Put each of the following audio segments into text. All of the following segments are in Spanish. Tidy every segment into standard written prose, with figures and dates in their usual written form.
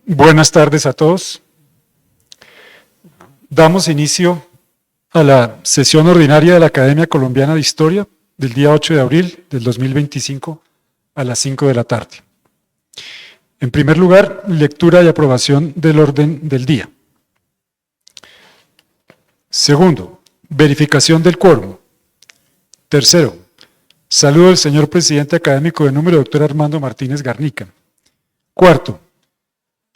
Buenas tardes a todos. Damos inicio a la sesión ordinaria de la Academia Colombiana de Historia del día 8 de abril del 2025 a las 5 de la tarde. En primer lugar, lectura y aprobación del orden del día. Segundo, verificación del quórum. Tercero, saludo del señor presidente académico de número, doctor Armando Martínez Garnica. Cuarto,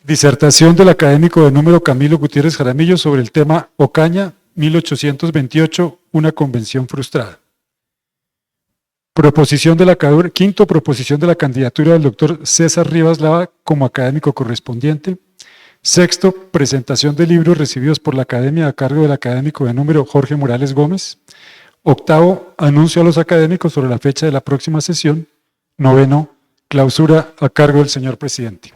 disertación del académico de número Camilo Gutiérrez Jaramillo sobre el tema Ocaña, 1828, una convención frustrada. Quinto, proposición de la candidatura del doctor César Rivas Lava como académico correspondiente. Sexto, presentación de libros recibidos por la academia a cargo del académico de número Jorge Morales Gómez. Octavo, anuncio a los académicos sobre la fecha de la próxima sesión. Noveno, clausura a cargo del señor presidente.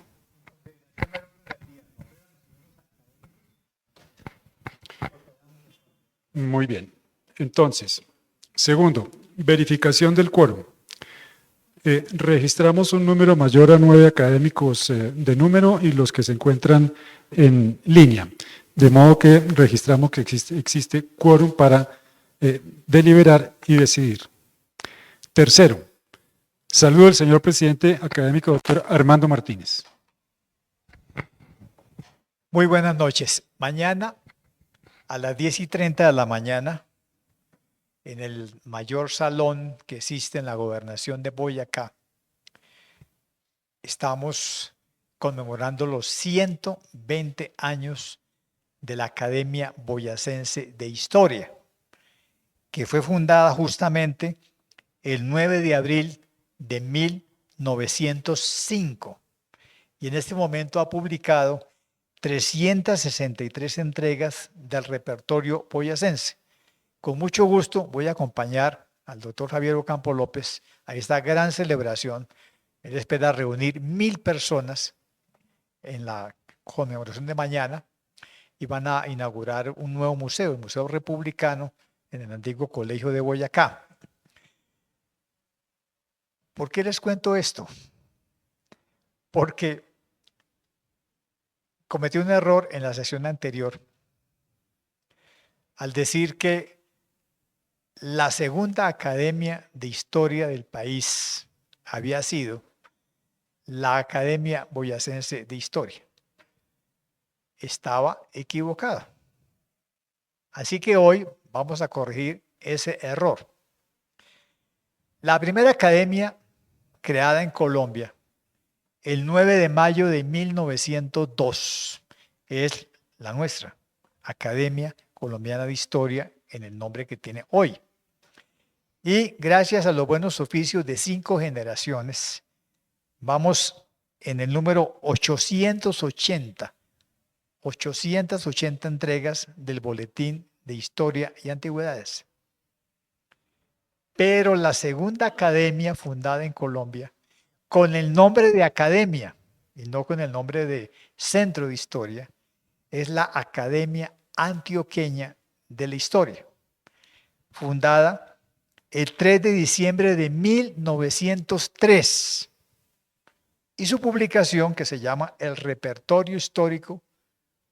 Muy bien. Entonces, segundo, verificación del quórum. Registramos un número mayor a 9 académicos de número y los que se encuentran en línea. De modo que registramos que existe quórum para deliberar y decidir. Tercero, saludo del señor presidente académico doctor Armando Martínez. Muy buenas noches. Mañana a las 10:30 de la mañana, en el mayor salón que existe en la gobernación de Boyacá, estamos conmemorando los 120 años de la Academia Boyacense de Historia, que fue fundada justamente el 9 de abril de 1905 y en este momento ha publicado 363 entregas del repertorio boyacense. Con mucho gusto voy a acompañar al doctor Javier Ocampo López a esta gran celebración. Él espera reunir 1000 personas en la conmemoración de mañana y van a inaugurar un nuevo museo, el Museo Republicano, en el antiguo Colegio de Boyacá. ¿Por qué les cuento esto? Porque cometí un error en la sesión anterior al decir que la segunda academia de historia del país había sido la Academia Boyacense de Historia. Estaba equivocada. Así que hoy vamos a corregir ese error. La primera academia creada en Colombia el 9 de mayo de 1902 es la nuestra, Academia Colombiana de Historia, en el nombre que tiene hoy. Y gracias a los buenos oficios de 5 generaciones, vamos en el número 880 entregas del Boletín de Historia y Antigüedades. Pero la segunda academia fundada en Colombia, con el nombre de academia y no con el nombre de Centro de Historia, es la Academia Antioqueña de la Historia, fundada el 3 de diciembre de 1903. Y su publicación, que se llama El Repertorio Histórico,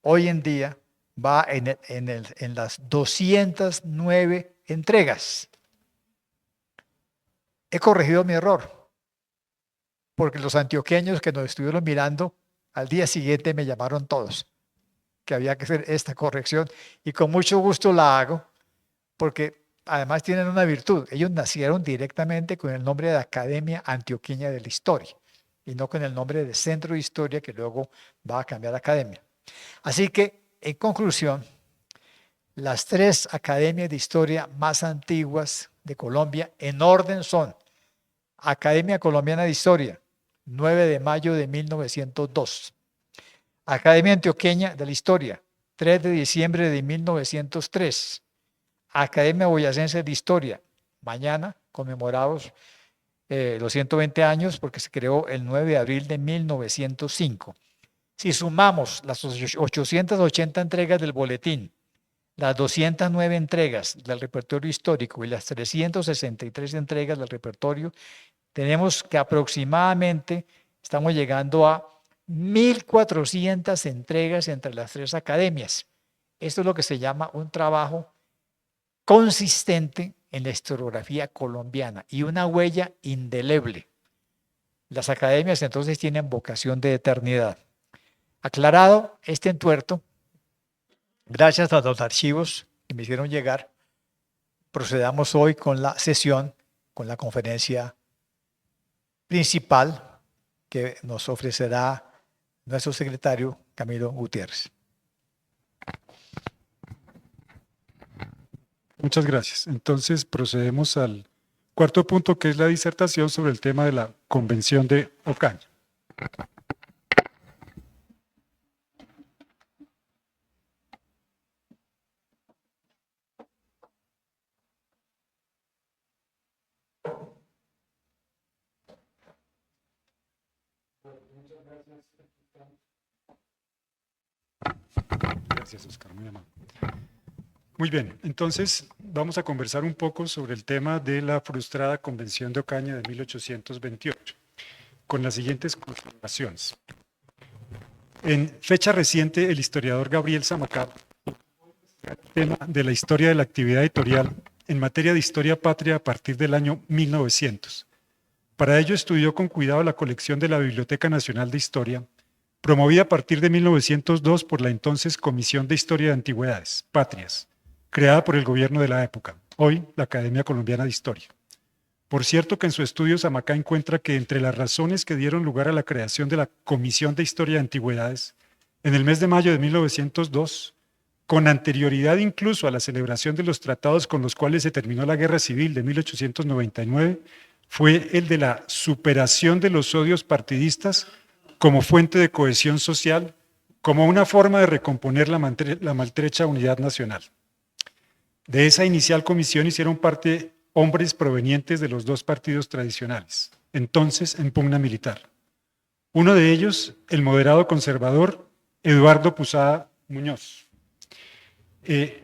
hoy en día va en las 209 entregas. He corregido mi error, porque los antioqueños que nos estuvieron mirando, al día siguiente me llamaron todos, que había que hacer esta corrección, y con mucho gusto la hago, porque además tienen una virtud. Ellos nacieron directamente con el nombre de Academia Antioqueña de la Historia, y no con el nombre de Centro de Historia, que luego va a cambiar a Academia. Así que, en conclusión, las 3 academias de historia más antiguas de Colombia en orden son Academia Colombiana de Historia, 9 de mayo de 1902. Academia Antioqueña de la Historia, 3 de diciembre de 1903. Academia Boyacense de Historia, mañana conmemoramos los 120 años porque se creó el 9 de abril de 1905. Si sumamos las 880 entregas del boletín, las 209 entregas del repertorio histórico y las 363 entregas del repertorio, tenemos que aproximadamente estamos llegando a 1.400 entregas entre las 3 academias. Esto es lo que se llama un trabajo consistente en la historiografía colombiana y una huella indeleble. Las academias entonces tienen vocación de eternidad. Aclarado este entuerto, gracias a los archivos que me hicieron llegar, procedamos hoy con la sesión, con la conferencia principal que nos ofrecerá nuestro secretario Camilo Gutiérrez. Muchas gracias. Entonces procedemos al cuarto punto, que es la disertación sobre el tema de la Convención de Ocaña. Gracias, Oscar, muy amable. Muy bien, entonces vamos a conversar un poco sobre el tema de la frustrada Convención de Ocaña de 1828, con las siguientes consideraciones. En fecha reciente, el historiador Gabriel Zamacá, el tema de la historia de la actividad editorial en materia de historia patria a partir del año 1900. Para ello estudió con cuidado la colección de la Biblioteca Nacional de Historia, promovida a partir de 1902 por la entonces Comisión de Historia de Antigüedades, Patrias, creada por el gobierno de la época, hoy la Academia Colombiana de Historia. Por cierto que en su estudio Zamacá encuentra que entre las razones que dieron lugar a la creación de la Comisión de Historia de Antigüedades, en el mes de mayo de 1902, con anterioridad incluso a la celebración de los tratados con los cuales se terminó la Guerra Civil de 1899, fue el de la superación de los odios partidistas como fuente de cohesión social, como una forma de recomponer la maltrecha unidad nacional. De esa inicial comisión hicieron parte hombres provenientes de los dos partidos tradicionales, entonces en pugna militar. Uno de ellos, el moderado conservador Eduardo Posada Muñoz, y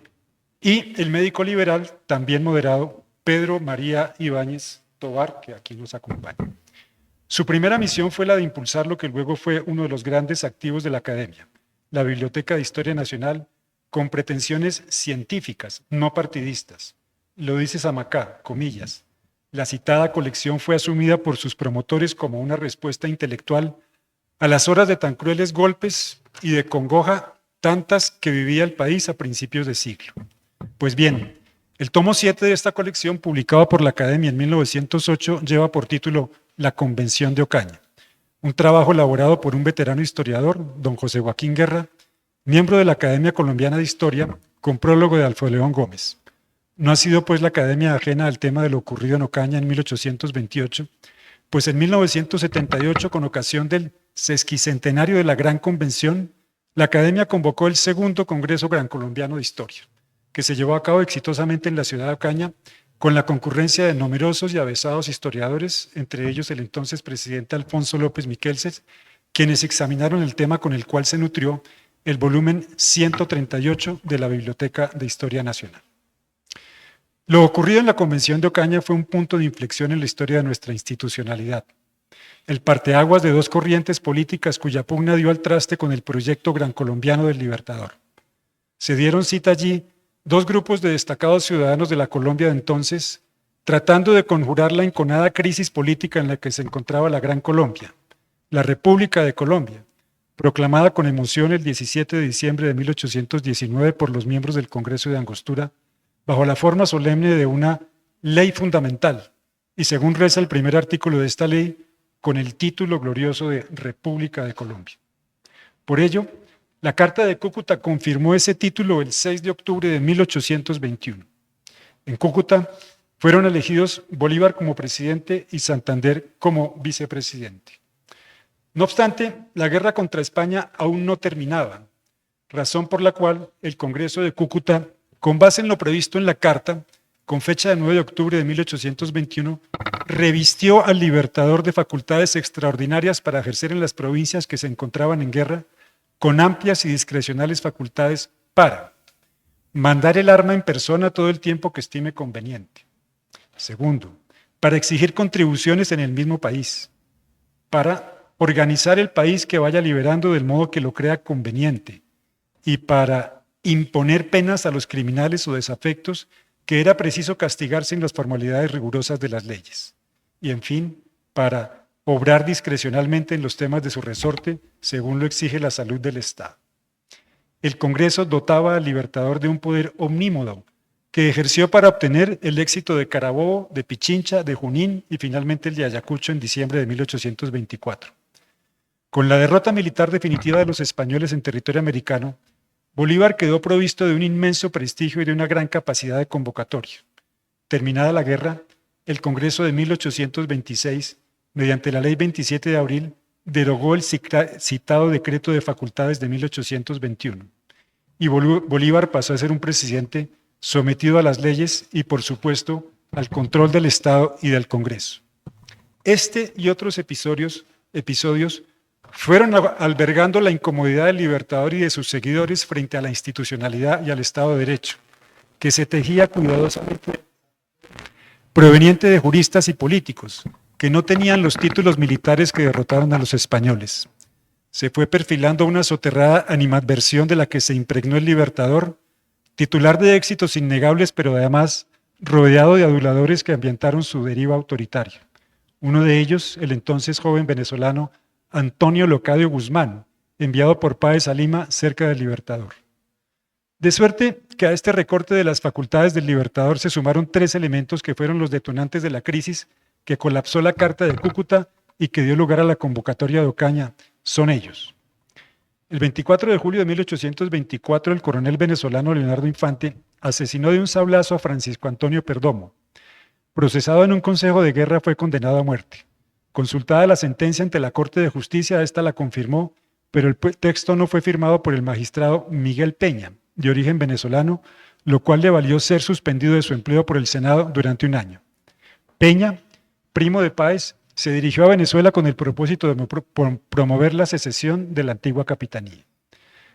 el médico liberal, también moderado, Pedro María Ibáñez Tovar, que aquí nos acompaña. Su primera misión fue la de impulsar lo que luego fue uno de los grandes activos de la Academia, la Biblioteca de Historia Nacional, con pretensiones científicas, no partidistas. Lo dice Zamacá, comillas. La citada colección fue asumida por sus promotores como una respuesta intelectual a las horas de tan crueles golpes y de congoja tantas que vivía el país a principios de siglo. Pues bien, el tomo 7 de esta colección, publicado por la Academia en 1908, lleva por título La Convención de Ocaña, un trabajo elaborado por un veterano historiador, don José Joaquín Guerra, miembro de la Academia Colombiana de Historia, con prólogo de Alfredo León Gómez. No ha sido pues la Academia ajena al tema de lo ocurrido en Ocaña en 1828, pues en 1978, con ocasión del sesquicentenario de la Gran Convención, la Academia convocó el segundo Congreso Gran Colombiano de Historia, que se llevó a cabo exitosamente en la ciudad de Ocaña, con la concurrencia de numerosos y avesados historiadores, entre ellos el entonces presidente Alfonso López Miquelses, quienes examinaron el tema con el cual se nutrió el volumen 138 de la Biblioteca de Historia Nacional. Lo ocurrido en la Convención de Ocaña fue un punto de inflexión en la historia de nuestra institucionalidad. El parteaguas de dos corrientes políticas cuya pugna dio al traste con el proyecto gran colombiano del Libertador. Se dieron cita allí dos grupos de destacados ciudadanos de la Colombia de entonces, tratando de conjurar la enconada crisis política en la que se encontraba la Gran Colombia, la República de Colombia, proclamada con emoción el 17 de diciembre de 1819 por los miembros del Congreso de Angostura, bajo la forma solemne de una ley fundamental, y según reza el primer artículo de esta ley, con el título glorioso de República de Colombia. Por ello, la Carta de Cúcuta confirmó ese título el 6 de octubre de 1821. En Cúcuta fueron elegidos Bolívar como presidente y Santander como vicepresidente. No obstante, la guerra contra España aún no terminaba, razón por la cual el Congreso de Cúcuta, con base en lo previsto en la Carta, con fecha de 9 de octubre de 1821, revistió al Libertador de facultades extraordinarias para ejercer en las provincias que se encontraban en guerra, con amplias y discrecionales facultades para mandar el arma en persona todo el tiempo que estime conveniente. Segundo, para exigir contribuciones en el mismo país, para organizar el país que vaya liberando del modo que lo crea conveniente y para imponer penas a los criminales o desafectos que era preciso castigar sin las formalidades rigurosas de las leyes. Y en fin, para obrar discrecionalmente en los temas de su resorte, según lo exige la salud del Estado. El Congreso dotaba al Libertador de un poder omnímodo, que ejerció para obtener el éxito de Carabobo, de Pichincha, de Junín y finalmente el de Ayacucho en diciembre de 1824. Con la derrota militar definitiva de los españoles en territorio americano, Bolívar quedó provisto de un inmenso prestigio y de una gran capacidad de convocatoria. Terminada la guerra, el Congreso de 1826, mediante la Ley 27 de abril, derogó el citado Decreto de Facultades de 1821, y Bolívar pasó a ser un presidente sometido a las leyes y, por supuesto, al control del Estado y del Congreso. Este y otros episodios fueron albergando la incomodidad del Libertador y de sus seguidores frente a la institucionalidad y al Estado de Derecho, que se tejía cuidadosamente proveniente de juristas y políticos, que no tenían los títulos militares que derrotaron a los españoles. Se fue perfilando una soterrada animadversión de la que se impregnó el Libertador, titular de éxitos innegables, pero además rodeado de aduladores que ambientaron su deriva autoritaria. Uno de ellos, el entonces joven venezolano Antonio Locadio Guzmán, enviado por Páez a Lima cerca del Libertador. De suerte que a este recorte de las facultades del Libertador se sumaron tres elementos que fueron los detonantes de la crisis que colapsó la Carta de Cúcuta y que dio lugar a la convocatoria de Ocaña. Son ellos. El 24 de julio de 1824, el coronel venezolano Leonardo Infante asesinó de un sablazo a Francisco Antonio Perdomo. Procesado en un consejo de guerra, fue condenado a muerte. Consultada la sentencia ante la Corte de Justicia, esta la confirmó, pero el texto no fue firmado por el magistrado Miguel Peña, de origen venezolano, lo cual le valió ser suspendido de su empleo por el Senado durante un año. Peña, primo de Páez, se dirigió a Venezuela con el propósito de promover la secesión de la antigua capitanía.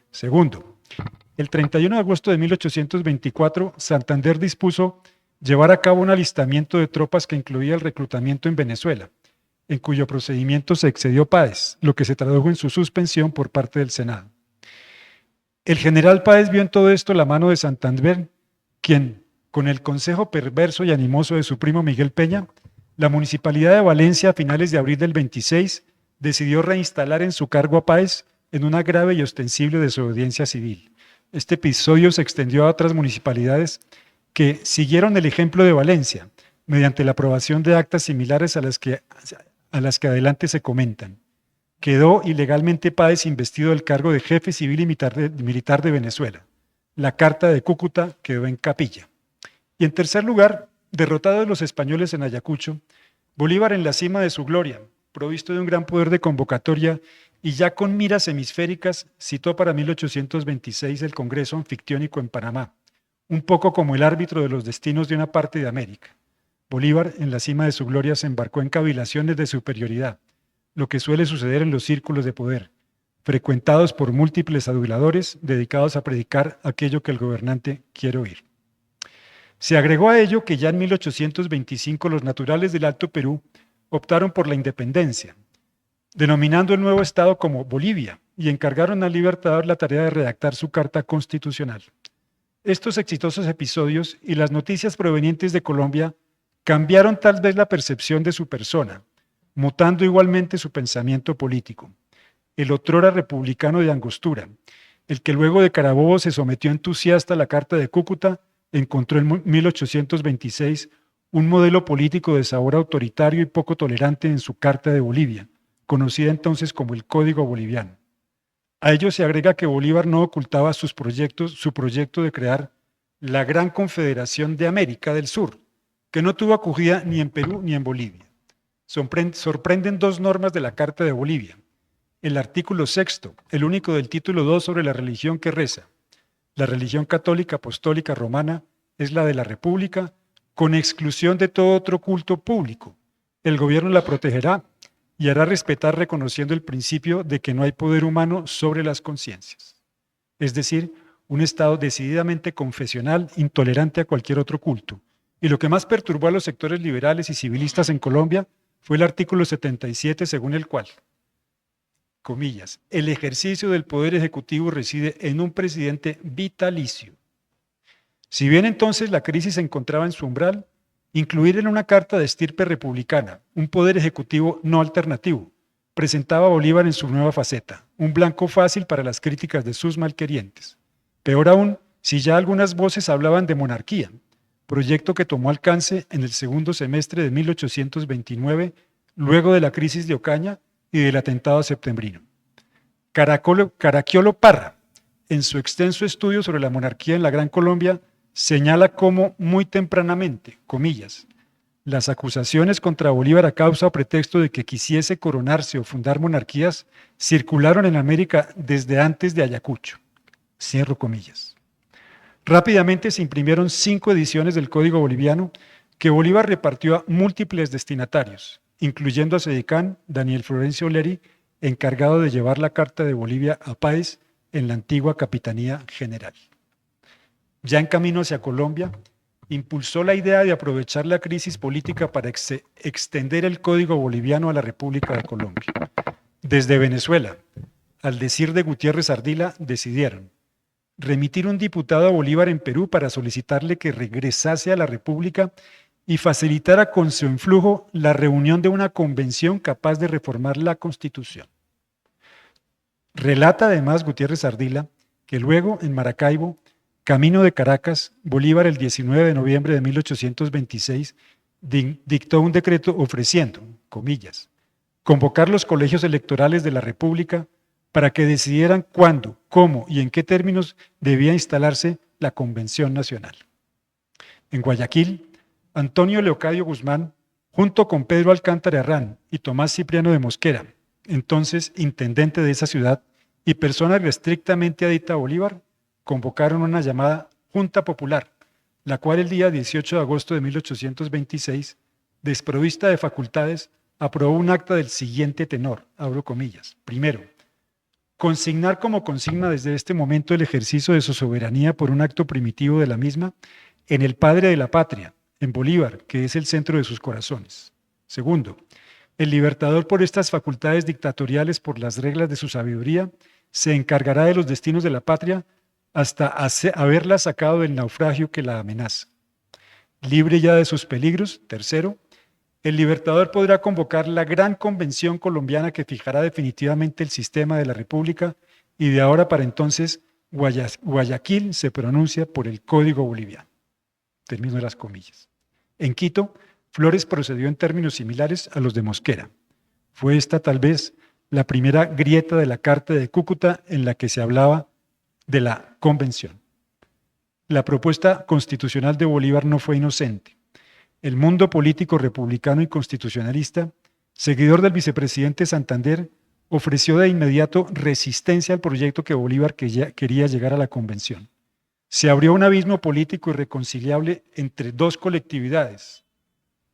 Segundo, el 31 de agosto de 1824, Santander dispuso llevar a cabo un alistamiento de tropas que incluía el reclutamiento en Venezuela, en cuyo procedimiento se excedió Páez, lo que se tradujo en su suspensión por parte del Senado. El general Páez vio en todo esto la mano de Santander, quien, con el consejo perverso y animoso de su primo Miguel Peña, la Municipalidad de Valencia a finales de abril del 26 decidió reinstalar en su cargo a Páez en una grave y ostensible desobediencia civil. Este episodio se extendió a otras municipalidades que siguieron el ejemplo de Valencia, mediante la aprobación de actas similares a las que adelante se comentan. Quedó ilegalmente Páez investido del cargo de jefe civil y militar de Venezuela. La Carta de Cúcuta quedó en capilla. Y en tercer lugar, derrotados los españoles en Ayacucho, Bolívar en la cima de su gloria, provisto de un gran poder de convocatoria y ya con miras hemisféricas, citó para 1826 el Congreso Anfictiónico en Panamá, un poco como el árbitro de los destinos de una parte de América. Bolívar, en la cima de su gloria, se embarcó en cavilaciones de superioridad, lo que suele suceder en los círculos de poder, frecuentados por múltiples aduladores dedicados a predicar aquello que el gobernante quiere oír. Se agregó a ello que ya en 1825 los naturales del Alto Perú optaron por la independencia, denominando el nuevo estado como Bolivia, y encargaron al Libertador la tarea de redactar su carta constitucional. Estos exitosos episodios y las noticias provenientes de Colombia cambiaron tal vez la percepción de su persona, mutando igualmente su pensamiento político. El otrora republicano de Angostura, el que luego de Carabobo se sometió entusiasta a la Carta de Cúcuta, encontró en 1826 un modelo político de sabor autoritario y poco tolerante en su Carta de Bolivia, conocida entonces como el Código Boliviano. A ello se agrega que Bolívar no ocultaba su proyecto de crear la Gran Confederación de América del Sur, que no tuvo acogida ni en Perú ni en Bolivia. Sorprenden dos normas de la Carta de Bolivia. El artículo 6, el único del título 2 sobre la religión, que reza: la religión católica apostólica romana es la de la República, con exclusión de todo otro culto público. El gobierno la protegerá y hará respetar reconociendo el principio de que no hay poder humano sobre las conciencias. Es decir, un Estado decididamente confesional, intolerante a cualquier otro culto. Y lo que más perturbó a los sectores liberales y civilistas en Colombia fue el artículo 77, según el cual comillas, el ejercicio del poder ejecutivo reside en un presidente vitalicio. Si bien entonces la crisis se encontraba en su umbral, incluir en una carta de estirpe republicana un poder ejecutivo no alternativo presentaba a Bolívar en su nueva faceta, un blanco fácil para las críticas de sus malquerientes. Peor aún, si ya algunas voces hablaban de monarquía, proyecto que tomó alcance en el segundo semestre de 1829, luego de la crisis de Ocaña y del atentado septembrino. Caraquiolo Parra, en su extenso estudio sobre la monarquía en la Gran Colombia, señala cómo muy tempranamente, comillas, las acusaciones contra Bolívar a causa o pretexto de que quisiese coronarse o fundar monarquías circularon en América desde antes de Ayacucho. Cierro comillas. Rápidamente se imprimieron 5 ediciones del Código Boliviano que Bolívar repartió a múltiples destinatarios, incluyendo a Sedicán Daniel Florencio Leri, encargado de llevar la Carta de Bolivia a Páez en la antigua Capitanía General. Ya en camino hacia Colombia, impulsó la idea de aprovechar la crisis política para extender el Código Boliviano a la República de Colombia. Desde Venezuela, al decir de Gutiérrez Ardila, decidieron remitir un diputado a Bolívar en Perú para solicitarle que regresase a la República y facilitara con su influjo la reunión de una convención capaz de reformar la Constitución. Relata además Gutiérrez Ardila que luego en Maracaibo, camino de Caracas, Bolívar el 19 de noviembre de 1826 dictó un decreto ofreciendo, comillas, convocar los colegios electorales de la República para que decidieran cuándo, cómo y en qué términos debía instalarse la Convención Nacional. En Guayaquil, Antonio Leocadio Guzmán, junto con Pedro Alcántara Herrán y Tomás Cipriano de Mosquera, entonces intendente de esa ciudad y persona estrictamente adicta a Bolívar, convocaron una llamada Junta Popular, la cual el día 18 de agosto de 1826, desprovista de facultades, aprobó un acta del siguiente tenor, abro comillas. Primero, consignar como consigna desde este momento el ejercicio de su soberanía por un acto primitivo de la misma en el padre de la patria, en Bolívar, que es el centro de sus corazones. Segundo, el libertador por estas facultades dictatoriales por las reglas de su sabiduría se encargará de los destinos de la patria hasta haberla sacado del naufragio que la amenaza. Libre ya de sus peligros, tercero, el libertador podrá convocar la gran convención colombiana que fijará definitivamente el sistema de la República y de ahora para entonces Guayaquil se pronuncia por el Código Boliviano. Termino las comillas. En Quito, Flores procedió en términos similares a los de Mosquera. Fue esta tal vez la primera grieta de la Carta de Cúcuta en la que se hablaba de la convención. La propuesta constitucional de Bolívar no fue inocente. El mundo político republicano y constitucionalista, seguidor del vicepresidente Santander, ofreció de inmediato resistencia al proyecto que Bolívar quería llegar a la convención. Se abrió un abismo político irreconciliable entre dos colectividades,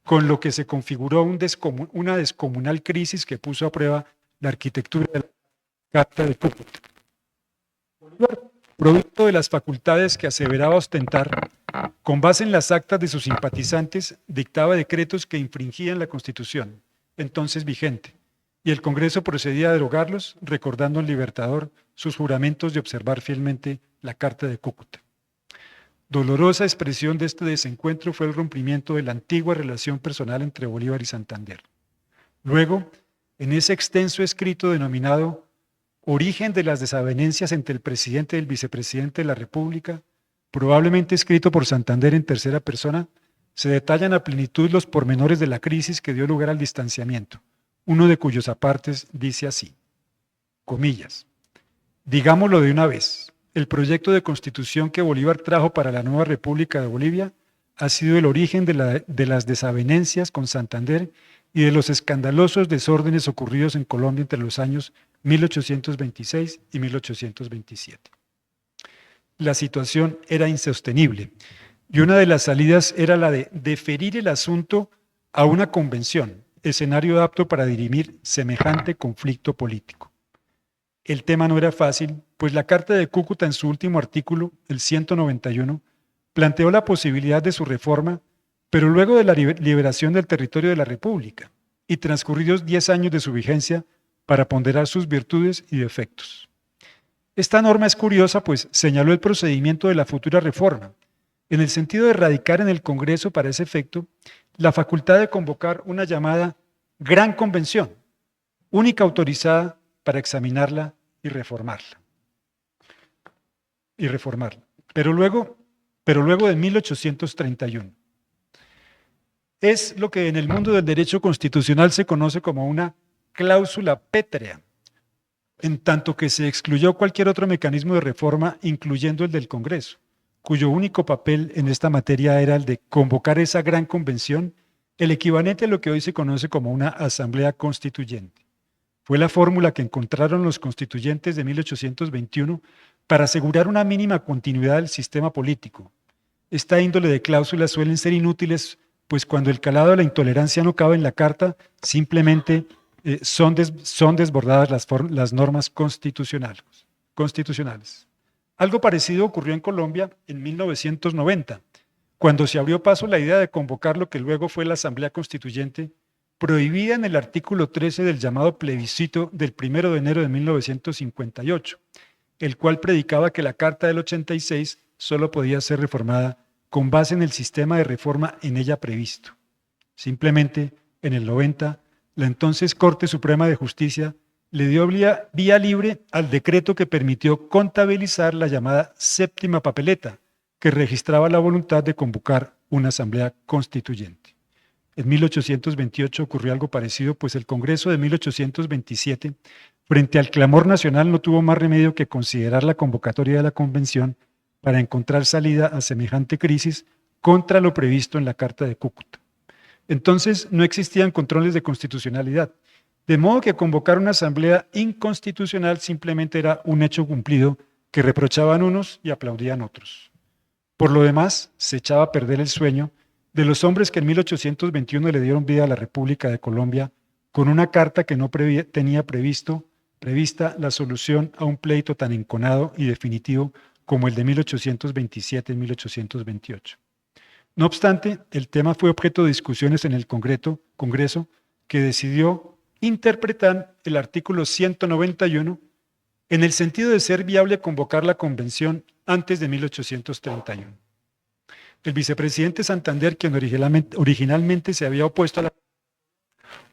con lo que se configuró una descomunal crisis que puso a prueba la arquitectura de la Carta de Cúcuta. Bolívar, producto de las facultades que aseveraba ostentar, con base en las actas de sus simpatizantes, dictaba decretos que infringían la Constitución, entonces vigente, y el Congreso procedía a derogarlos, recordando al Libertador sus juramentos de observar fielmente la Carta de Cúcuta. Dolorosa expresión de este desencuentro fue el rompimiento de la antigua relación personal entre Bolívar y Santander. Luego, en ese extenso escrito denominado Origen de las desavenencias entre el presidente y el vicepresidente de la República, probablemente escrito por Santander en tercera persona, se detallan a plenitud los pormenores de la crisis que dio lugar al distanciamiento, uno de cuyos apartes dice así, comillas, digámoslo de una vez, el proyecto de constitución que Bolívar trajo para la nueva República de Bolivia ha sido el origen de las desavenencias con Santander y de los escandalosos desórdenes ocurridos en Colombia entre los años 1826 y 1827. La situación era insostenible y una de las salidas era la de deferir el asunto a una convención, escenario apto para dirimir semejante conflicto político. El tema no era fácil, pues la Carta de Cúcuta en su último artículo, el 191, planteó la posibilidad de su reforma, pero luego de la liberación del territorio de la República y transcurridos 10 años de su vigencia, para ponderar sus virtudes y defectos. Esta norma es curiosa, pues señaló el procedimiento de la futura reforma, en el sentido de radicar en el Congreso para ese efecto la facultad de convocar una llamada Gran Convención, única autorizada para examinarla y reformarla. Pero luego de 1831. Es lo que en el mundo del derecho constitucional se conoce como una cláusula pétrea, en tanto que se excluyó cualquier otro mecanismo de reforma, incluyendo el del Congreso, cuyo único papel en esta materia era el de convocar esa gran convención, el equivalente a lo que hoy se conoce como una asamblea constituyente. Fue la fórmula que encontraron los constituyentes de 1821 para asegurar una mínima continuidad del sistema político. Esta índole de cláusulas suelen ser inútiles, pues cuando el calado de la intolerancia no cabe en la carta, simplemente son desbordadas las normas constitucionales. Algo parecido ocurrió en Colombia en 1990, cuando se abrió paso la idea de convocar lo que luego fue la Asamblea Constituyente, prohibida en el artículo 13 del llamado plebiscito del 1 de enero de 1958, el cual predicaba que la Carta del 86 solo podía ser reformada con base en el sistema de reforma en ella previsto. Simplemente, en el 90, la entonces Corte Suprema de Justicia le dio vía libre al decreto que permitió contabilizar la llamada séptima papeleta, que registraba la voluntad de convocar una asamblea constituyente. En 1828 ocurrió algo parecido, pues el Congreso de 1827, frente al clamor nacional, no tuvo más remedio que considerar la convocatoria de la convención para encontrar salida a semejante crisis contra lo previsto en la Carta de Cúcuta. Entonces no existían controles de constitucionalidad, de modo que convocar una asamblea inconstitucional simplemente era un hecho cumplido que reprochaban unos y aplaudían otros. Por lo demás, se echaba a perder el sueño de los hombres que en 1821 le dieron vida a la República de Colombia con una carta que no tenía prevista la solución a un pleito tan enconado y definitivo como el de 1827 y 1828. No obstante, el tema fue objeto de discusiones en el Congreso, que decidió interpretar el artículo 191 en el sentido de ser viable convocar la convención antes de 1831. El vicepresidente Santander, quien originalmente se había opuesto a la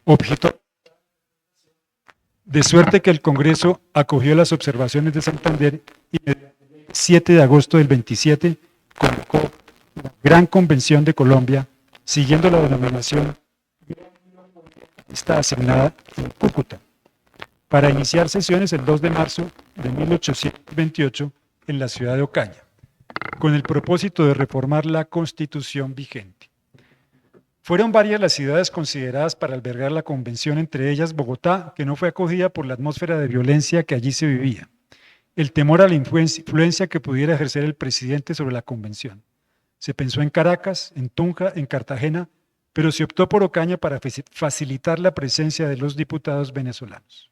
objetó, de suerte que el Congreso acogió las observaciones de Santander y el 7 de agosto del 27 convocó la Gran Convención de Colombia, siguiendo la denominación está asignada en Cúcuta, para iniciar sesiones el 2 de marzo de 1828 en la ciudad de Ocaña, con el propósito de reformar la Constitución vigente. Fueron varias las ciudades consideradas para albergar la convención, entre ellas Bogotá, que no fue acogida por la atmósfera de violencia que allí se vivía, el temor a la influencia que pudiera ejercer el presidente sobre la convención. Se pensó en Caracas, en Tunja, en Cartagena, pero se optó por Ocaña para facilitar la presencia de los diputados venezolanos.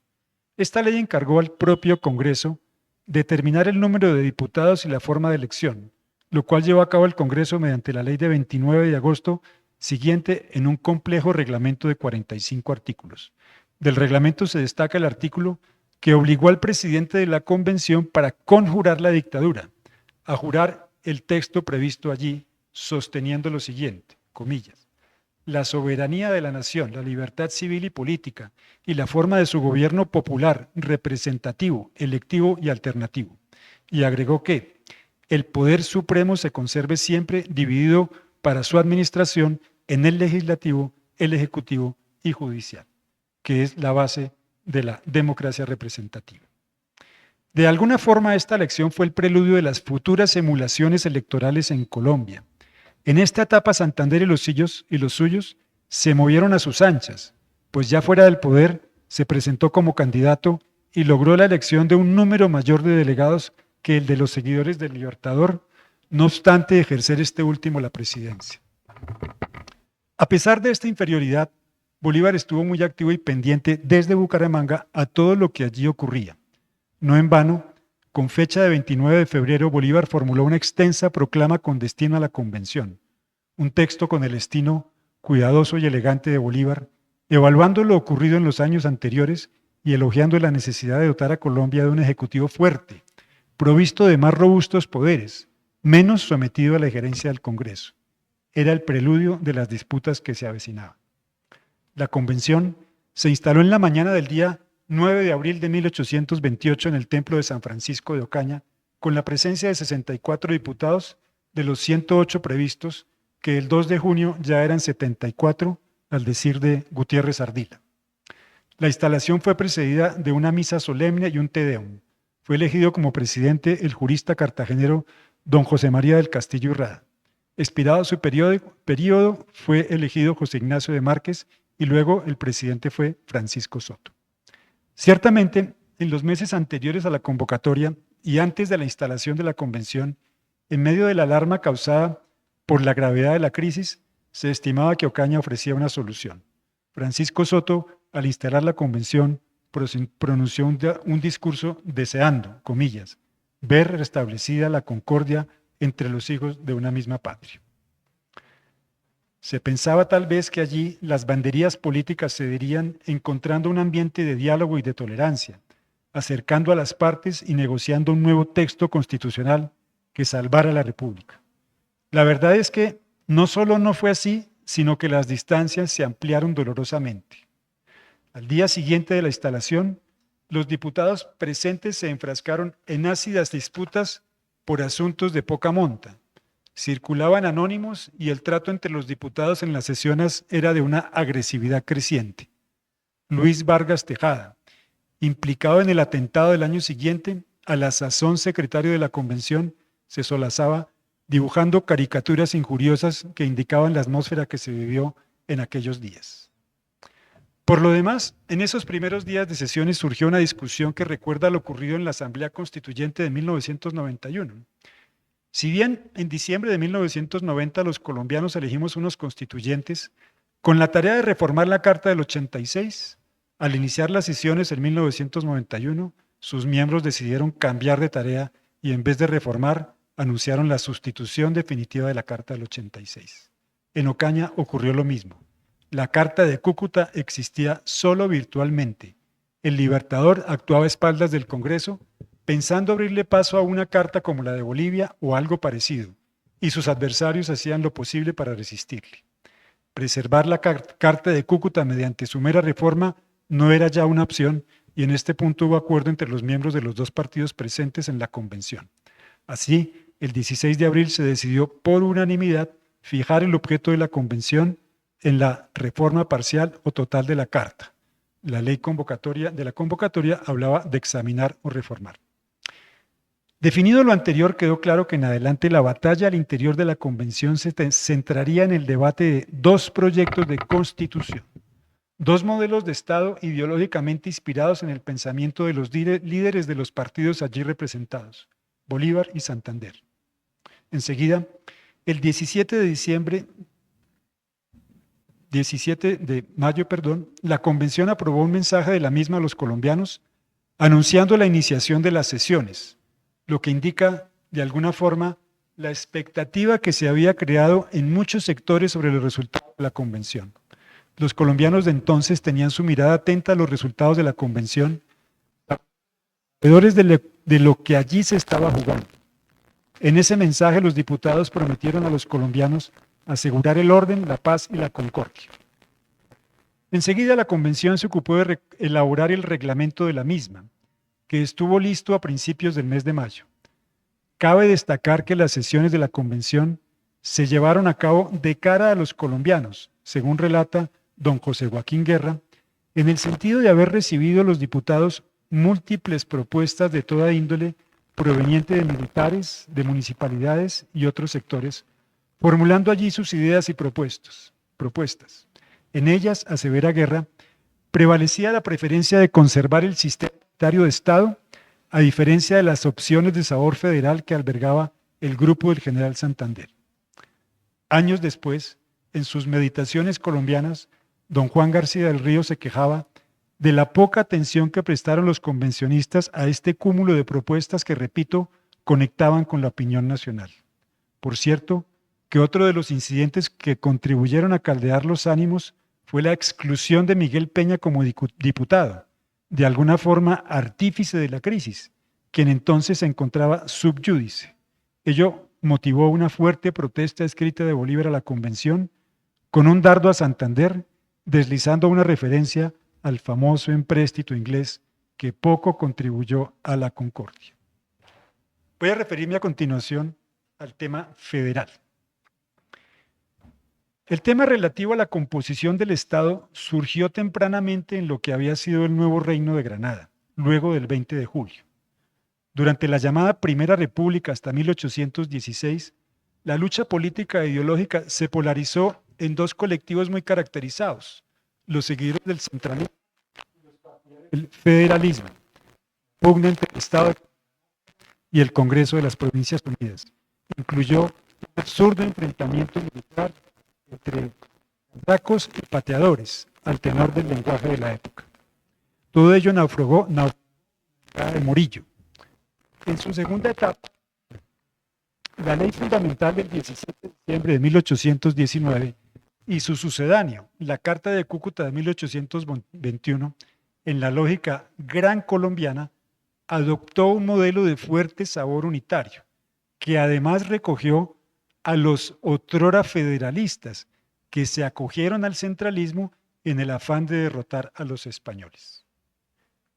Esta ley encargó al propio Congreso determinar el número de diputados y la forma de elección, lo cual llevó a cabo el Congreso mediante la ley de 29 de agosto siguiente en un complejo reglamento de 45 artículos. Del reglamento se destaca el artículo que obligó al presidente de la convención para conjurar la dictadura a jurar el texto previsto allí, sosteniendo lo siguiente, comillas: la soberanía de la nación, la libertad civil y política y la forma de su gobierno popular, representativo, electivo y alternativo. Y agregó que el poder supremo se conserve siempre dividido para su administración en el legislativo, el ejecutivo y judicial, que es la base de la democracia representativa. De alguna forma, esta elección fue el preludio de las futuras emulaciones electorales en Colombia. En esta etapa, Santander y los suyos se movieron a sus anchas, pues ya fuera del poder se presentó como candidato y logró la elección de un número mayor de delegados que el de los seguidores del Libertador, no obstante ejercer este último la presidencia. A pesar de esta inferioridad, Bolívar estuvo muy activo y pendiente desde Bucaramanga a todo lo que allí ocurría. No en vano, con fecha de 29 de febrero, Bolívar formuló una extensa proclama con destino a la convención, un texto con el estilo cuidadoso y elegante de Bolívar, evaluando lo ocurrido en los años anteriores y elogiando la necesidad de dotar a Colombia de un ejecutivo fuerte, provisto de más robustos poderes, menos sometido a la injerencia del Congreso. Era el preludio de las disputas que se avecinaban. La convención se instaló en la mañana del día 9 de abril de 1828 en el Templo de San Francisco de Ocaña, con la presencia de 64 diputados de los 108 previstos, que el 2 de junio ya eran 74, al decir de Gutiérrez Ardila. La instalación fue precedida de una misa solemne y un Te Deum. Fue elegido como presidente el jurista cartagenero don José María del Castillo y Rada. Expirado su periodo, fue elegido José Ignacio de Márquez y luego el presidente fue Francisco Soto. Ciertamente, en los meses anteriores a la convocatoria y antes de la instalación de la convención, en medio de la alarma causada por la gravedad de la crisis, se estimaba que Ocaña ofrecía una solución. Francisco Soto, al instalar la convención, pronunció un discurso deseando, comillas, ver restablecida la concordia entre los hijos de una misma patria. Se pensaba tal vez que allí las banderías políticas cederían encontrando un ambiente de diálogo y de tolerancia, acercando a las partes y negociando un nuevo texto constitucional que salvara a la República. La verdad es que no solo no fue así, sino que las distancias se ampliaron dolorosamente. Al día siguiente de la instalación, los diputados presentes se enfrascaron en ácidas disputas por asuntos de poca monta. Circulaban anónimos y el trato entre los diputados en las sesiones era de una agresividad creciente. Luis Vargas Tejada, implicado en el atentado del año siguiente, a la sazón secretario de la convención, se solazaba dibujando caricaturas injuriosas que indicaban la atmósfera que se vivió en aquellos días. Por lo demás, en esos primeros días de sesiones surgió una discusión que recuerda lo ocurrido en la Asamblea Constituyente de 1991. Si bien en diciembre de 1990 los colombianos elegimos unos constituyentes con la tarea de reformar la Carta del 86, al iniciar las sesiones en 1991, sus miembros decidieron cambiar de tarea y en vez de reformar, anunciaron la sustitución definitiva de la Carta del 86. En Ocaña ocurrió lo mismo. La Carta de Cúcuta existía solo virtualmente. El Libertador actuaba a espaldas del Congreso, pensando abrirle paso a una carta como la de Bolivia o algo parecido, y sus adversarios hacían lo posible para resistirle. Preservar la Carta de Cúcuta mediante su mera reforma no era ya una opción, y en este punto hubo acuerdo entre los miembros de los dos partidos presentes en la convención. Así, el 16 de abril se decidió por unanimidad fijar el objeto de la convención en la reforma parcial o total de la Carta. La ley de la convocatoria hablaba de examinar o reformar. Definido lo anterior, quedó claro que en adelante la batalla al interior de la convención se centraría en el debate de dos proyectos de constitución, dos modelos de Estado ideológicamente inspirados en el pensamiento de los líderes de los partidos allí representados, Bolívar y Santander. Enseguida, el 17 de mayo, la convención aprobó un mensaje de la misma a los colombianos anunciando la iniciación de las sesiones, lo que indica de alguna forma la expectativa que se había creado en muchos sectores sobre los resultados de la convención. Los colombianos de entonces tenían su mirada atenta a los resultados de la convención, alrededor de lo que allí se estaba jugando. En ese mensaje los diputados prometieron a los colombianos asegurar el orden, la paz y la concordia. Enseguida la convención se ocupó de elaborar el reglamento de la misma, que estuvo listo a principios del mes de mayo. Cabe destacar que las sesiones de la convención se llevaron a cabo de cara a los colombianos, según relata don José Joaquín Guerra, en el sentido de haber recibido los diputados múltiples propuestas de toda índole proveniente de militares, de municipalidades y otros sectores, formulando allí sus ideas y propuestas. En ellas, asevera Guerra, prevalecía la preferencia de conservar el sistema de Estado, a diferencia de las opciones de sabor federal que albergaba el grupo del general Santander. Años después, en sus meditaciones colombianas, don Juan García del Río se quejaba de la poca atención que prestaron los convencionistas a este cúmulo de propuestas que, repito, conectaban con la opinión nacional. Por cierto, que otro de los incidentes que contribuyeron a caldear los ánimos fue la exclusión de Miguel Peña como diputado, de alguna forma artífice de la crisis, quien entonces se encontraba sub judice. Ello motivó una fuerte protesta escrita de Bolívar a la Convención, con un dardo a Santander, deslizando una referencia al famoso empréstito inglés que poco contribuyó a la concordia. Voy a referirme a continuación al tema federal. El tema relativo a la composición del Estado surgió tempranamente en lo que había sido el nuevo Reino de Granada, luego del 20 de julio. Durante la llamada Primera República hasta 1816, la lucha política e ideológica se polarizó en dos colectivos muy caracterizados: los seguidores del centralismo y el federalismo, pugna entre el Estado y el Congreso de las Provincias Unidas. Incluyó un absurdo enfrentamiento militar entre sacos y pateadores, al tenor del lenguaje de la época. Todo ello naufragó de Morillo. En su segunda etapa, la ley fundamental del 17 de diciembre de 1819 y su sucedáneo, la Carta de Cúcuta de 1821, en la lógica gran colombiana, adoptó un modelo de fuerte sabor unitario, que además recogió a los otrora federalistas que se acogieron al centralismo en el afán de derrotar a los españoles.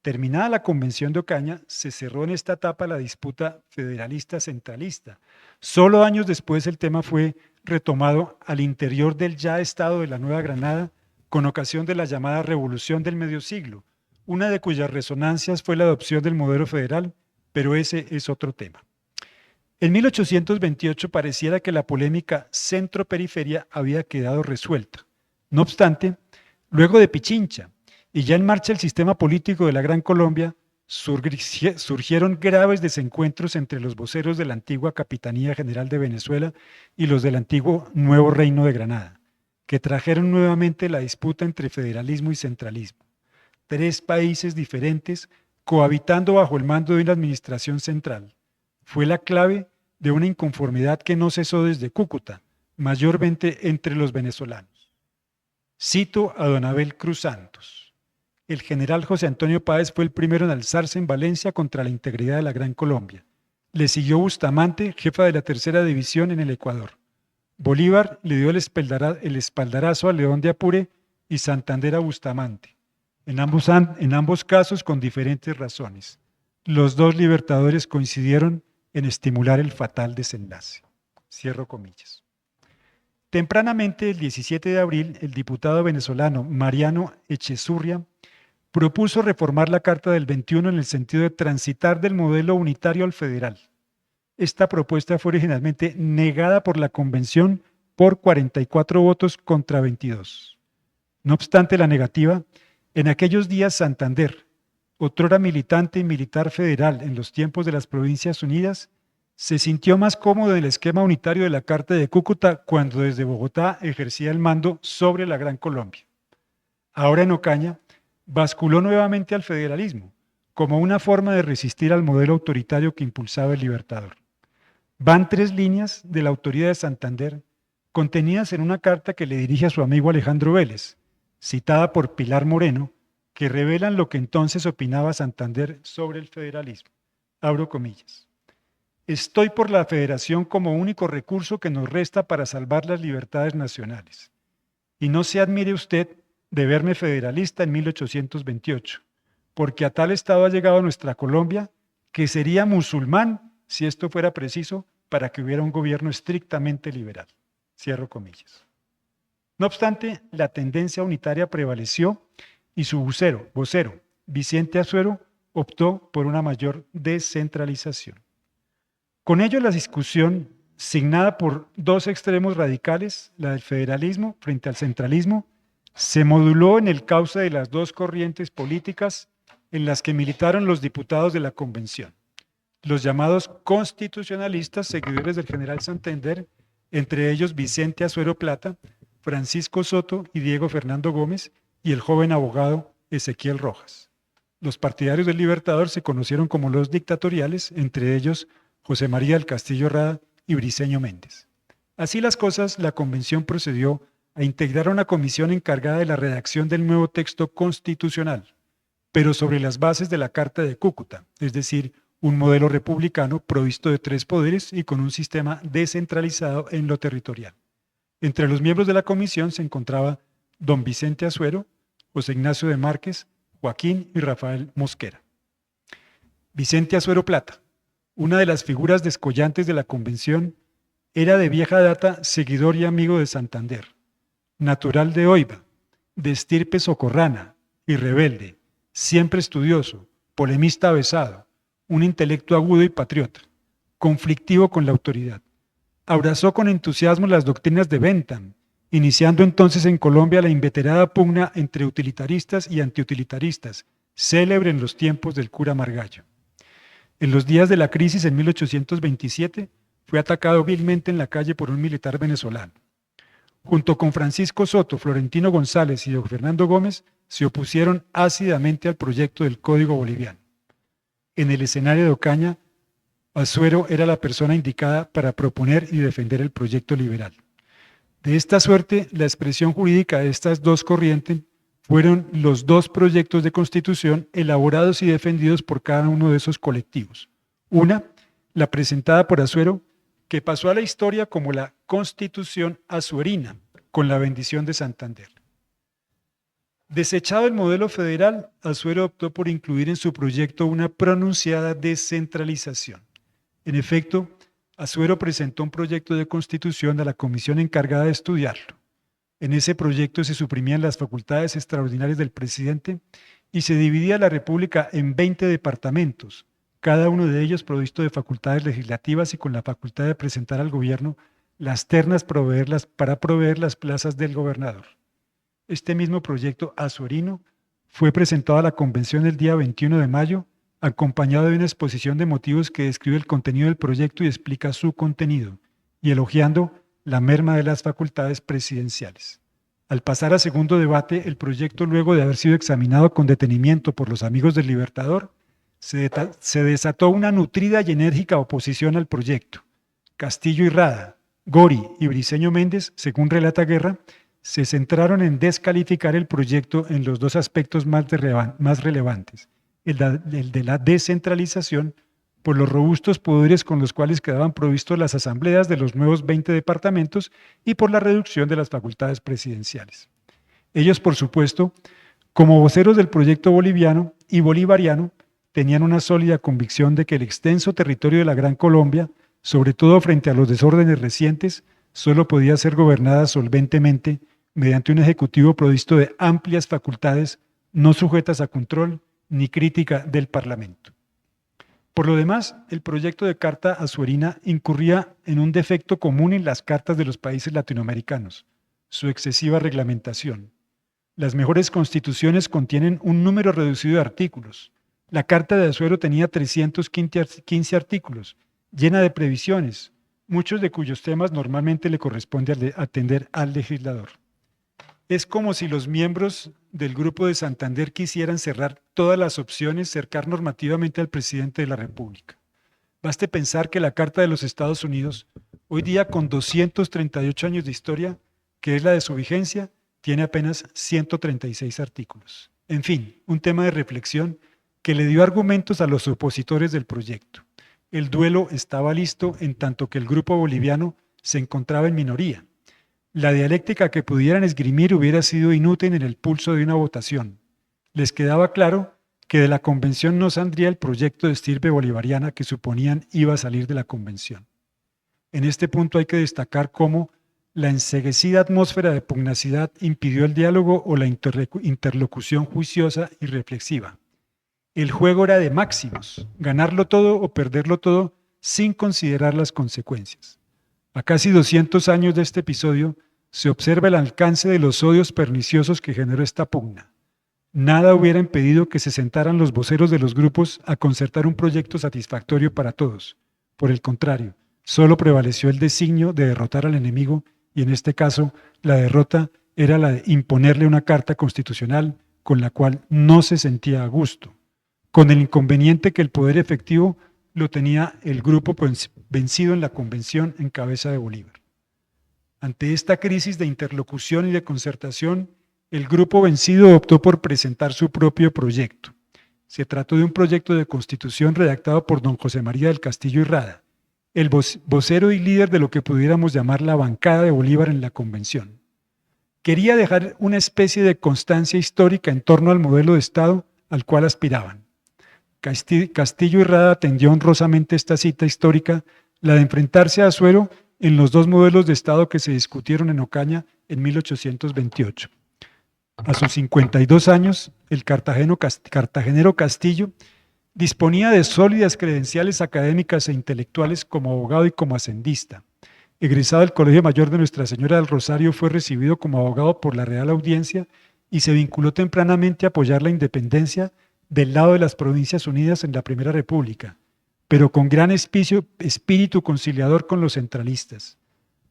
Terminada la Convención de Ocaña, se cerró en esta etapa la disputa federalista-centralista. Solo años después el tema fue retomado al interior del ya Estado de la Nueva Granada con ocasión de la llamada Revolución del Medio Siglo, una de cuyas resonancias fue la adopción del modelo federal, pero ese es otro tema. En 1828 pareciera que la polémica centro-periferia había quedado resuelta. No obstante, luego de Pichincha y ya en marcha el sistema político de la Gran Colombia, surgieron graves desencuentros entre los voceros de la antigua Capitanía General de Venezuela y los del antiguo Nuevo Reino de Granada, que trajeron nuevamente la disputa entre federalismo y centralismo. Tres países diferentes cohabitando bajo el mando de una administración central. Fue la clave de una inconformidad que no cesó desde Cúcuta, mayormente entre los venezolanos. Cito a don Abel Cruz Santos. El general José Antonio Páez fue el primero en alzarse en Valencia contra la integridad de la Gran Colombia. Le siguió Bustamante, jefa de la Tercera División en el Ecuador. Bolívar le dio el espaldarazo a León de Apure y Santander a Bustamante. En ambos casos con diferentes razones. Los dos libertadores coincidieron en estimular el fatal desenlace. Cierro comillas. Tempranamente, el 17 de abril, el diputado venezolano Mariano Echezurria propuso reformar la Carta del 21 en el sentido de transitar del modelo unitario al federal. Esta propuesta fue originalmente negada por la Convención por 44 votos contra 22. No obstante la negativa, en aquellos días Santander, otrora militante y militar federal en los tiempos de las Provincias Unidas, se sintió más cómodo en el esquema unitario de la Carta de Cúcuta cuando desde Bogotá ejercía el mando sobre la Gran Colombia. Ahora en Ocaña, basculó nuevamente al federalismo, como una forma de resistir al modelo autoritario que impulsaba el Libertador. Van 3 líneas de la autoría de Santander, contenidas en una carta que le dirige a su amigo Alejandro Vélez, citada por Pilar Moreno, que revelan lo que entonces opinaba Santander sobre el federalismo. Abro comillas. Estoy por la federación como único recurso que nos resta para salvar las libertades nacionales. Y no se admire usted de verme federalista en 1828, porque a tal estado ha llegado nuestra Colombia que sería musulmán, si esto fuera preciso, para que hubiera un gobierno estrictamente liberal. Cierro comillas. No obstante, la tendencia unitaria prevaleció y su vocero, Vicente Azuero, optó por una mayor descentralización. Con ello, la discusión, signada por dos extremos radicales, la del federalismo frente al centralismo, se moduló en el cauce de las dos corrientes políticas en las que militaron los diputados de la Convención, los llamados constitucionalistas, seguidores del general Santander, entre ellos Vicente Azuero Plata, Francisco Soto y Diego Fernando Gómez, y el joven abogado Ezequiel Rojas. Los partidarios del Libertador se conocieron como los dictatoriales, entre ellos José María del Castillo Rada y Briceño Méndez. Así las cosas, la Convención procedió a integrar una comisión encargada de la redacción del nuevo texto constitucional, pero sobre las bases de la Carta de Cúcuta, es decir, un modelo republicano provisto de 3 poderes y con un sistema descentralizado en lo territorial. Entre los miembros de la comisión se encontraba don Vicente Azuero, José Ignacio de Márquez, Joaquín y Rafael Mosquera. Vicente Azuero Plata, una de las figuras descollantes de la convención, era de vieja data seguidor y amigo de Santander, natural de Oiva, de estirpe socorrana y rebelde, siempre estudioso, polemista avesado, un intelecto agudo y patriota, conflictivo con la autoridad. Abrazó con entusiasmo las doctrinas de Bentham, iniciando entonces en Colombia la inveterada pugna entre utilitaristas y antiutilitaristas, célebre en los tiempos del cura Margallo. En los días de la crisis en 1827, fue atacado vilmente en la calle por un militar venezolano. Junto con Francisco Soto, Florentino González y don Fernando Gómez, se opusieron ácidamente al proyecto del Código Boliviano. En el escenario de Ocaña, Azuero era la persona indicada para proponer y defender el proyecto liberal. De esta suerte, la expresión jurídica de estas dos corrientes fueron los 2 proyectos de constitución elaborados y defendidos por cada uno de esos colectivos. Una, la presentada por Azuero, que pasó a la historia como la Constitución Azuerina, con la bendición de Santander. Desechado el modelo federal, Azuero optó por incluir en su proyecto una pronunciada descentralización. En efecto, Azuero presentó un proyecto de constitución a la comisión encargada de estudiarlo. En ese proyecto se suprimían las facultades extraordinarias del presidente y se dividía la República en 20 departamentos, cada uno de ellos provisto de facultades legislativas y con la facultad de presentar al gobierno las ternas para proveer las plazas del gobernador. Este mismo proyecto azuerino fue presentado a la convención el día 21 de mayo, acompañado de una exposición de motivos que describe el contenido del proyecto y explica su contenido, y elogiando la merma de las facultades presidenciales. Al pasar a segundo debate, el proyecto, luego de haber sido examinado con detenimiento por los amigos del Libertador, se desató una nutrida y enérgica oposición al proyecto. Castillo y Rada, Gori y Briceño Méndez, según relata Guerra, se centraron en descalificar el proyecto en los 2 aspectos más relevantes, el de la descentralización, por los robustos poderes con los cuales quedaban provistos las asambleas de los nuevos 20 departamentos y por la reducción de las facultades presidenciales. Ellos, por supuesto, como voceros del proyecto boliviano y bolivariano, tenían una sólida convicción de que el extenso territorio de la Gran Colombia, sobre todo frente a los desórdenes recientes, solo podía ser gobernada solventemente mediante un ejecutivo provisto de amplias facultades, no sujetas a control ni crítica del Parlamento. Por lo demás, el proyecto de Carta Azuerina incurría en un defecto común en las cartas de los países latinoamericanos: su excesiva reglamentación. Las mejores constituciones contienen un número reducido de artículos. La Carta de Azuero tenía 315 artículos, llena de previsiones, muchos de cuyos temas normalmente le corresponde atender al legislador. Es como si los miembros del Grupo de Santander quisieran cerrar todas las opciones, cercar normativamente al presidente de la República. Baste pensar que la Carta de los Estados Unidos, hoy día con 238 años de historia, que es la de su vigencia, tiene apenas 136 artículos. En fin, un tema de reflexión que le dio argumentos a los opositores del proyecto. El duelo estaba listo en tanto que el grupo boliviano se encontraba en minoría. La dialéctica que pudieran esgrimir hubiera sido inútil en el pulso de una votación. Les quedaba claro que de la convención no saldría el proyecto de estirpe bolivariana que suponían iba a salir de la convención. En este punto hay que destacar cómo la enceguecida atmósfera de pugnacidad impidió el diálogo o la interlocución juiciosa y reflexiva. El juego era de máximos, ganarlo todo o perderlo todo sin considerar las consecuencias. A casi 200 años de este episodio, se observa el alcance de los odios perniciosos que generó esta pugna. Nada hubiera impedido que se sentaran los voceros de los grupos a concertar un proyecto satisfactorio para todos. Por el contrario, solo prevaleció el designio de derrotar al enemigo y en este caso la derrota era la de imponerle una carta constitucional con la cual no se sentía a gusto, con el inconveniente que el poder efectivo lo tenía el grupo vencido en la convención en cabeza de Bolívar. Ante esta crisis de interlocución y de concertación, el grupo vencido optó por presentar su propio proyecto. Se trató de un proyecto de constitución redactado por don José María del Castillo y Rada, el vocero y líder de lo que pudiéramos llamar la bancada de Bolívar en la convención. Quería dejar una especie de constancia histórica en torno al modelo de Estado al cual aspiraban. Castillo y Rada atendió honrosamente esta cita histórica, la de enfrentarse a Azuero en los dos modelos de Estado que se discutieron en Ocaña en 1828. A sus 52 años, el cartagenero Castillo disponía de sólidas credenciales académicas e intelectuales como abogado y como hacendista. Egresado del Colegio Mayor de Nuestra Señora del Rosario, fue recibido como abogado por la Real Audiencia y se vinculó tempranamente a apoyar la independencia del lado de las Provincias Unidas en la Primera República, pero con gran espíritu conciliador con los centralistas.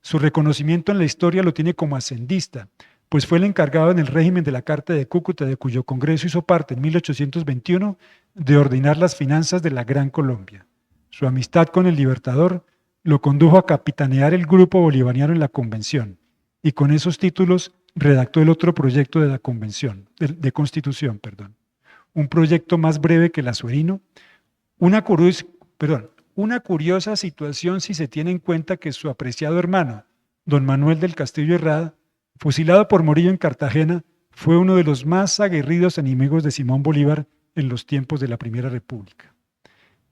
Su reconocimiento en la historia lo tiene como hacendista, pues fue el encargado en el régimen de la Carta de Cúcuta, de cuyo Congreso hizo parte en 1821, de ordenar las finanzas de la Gran Colombia. Su amistad con el Libertador lo condujo a capitanear el grupo bolivariano en la convención, y con esos títulos redactó el otro proyecto de la convención, de constitución, un proyecto más breve que el azuerino, una curiosa situación si se tiene en cuenta que su apreciado hermano, don Manuel del Castillo y Rada, fusilado por Morillo en Cartagena, fue uno de los más aguerridos enemigos de Simón Bolívar en los tiempos de la Primera República.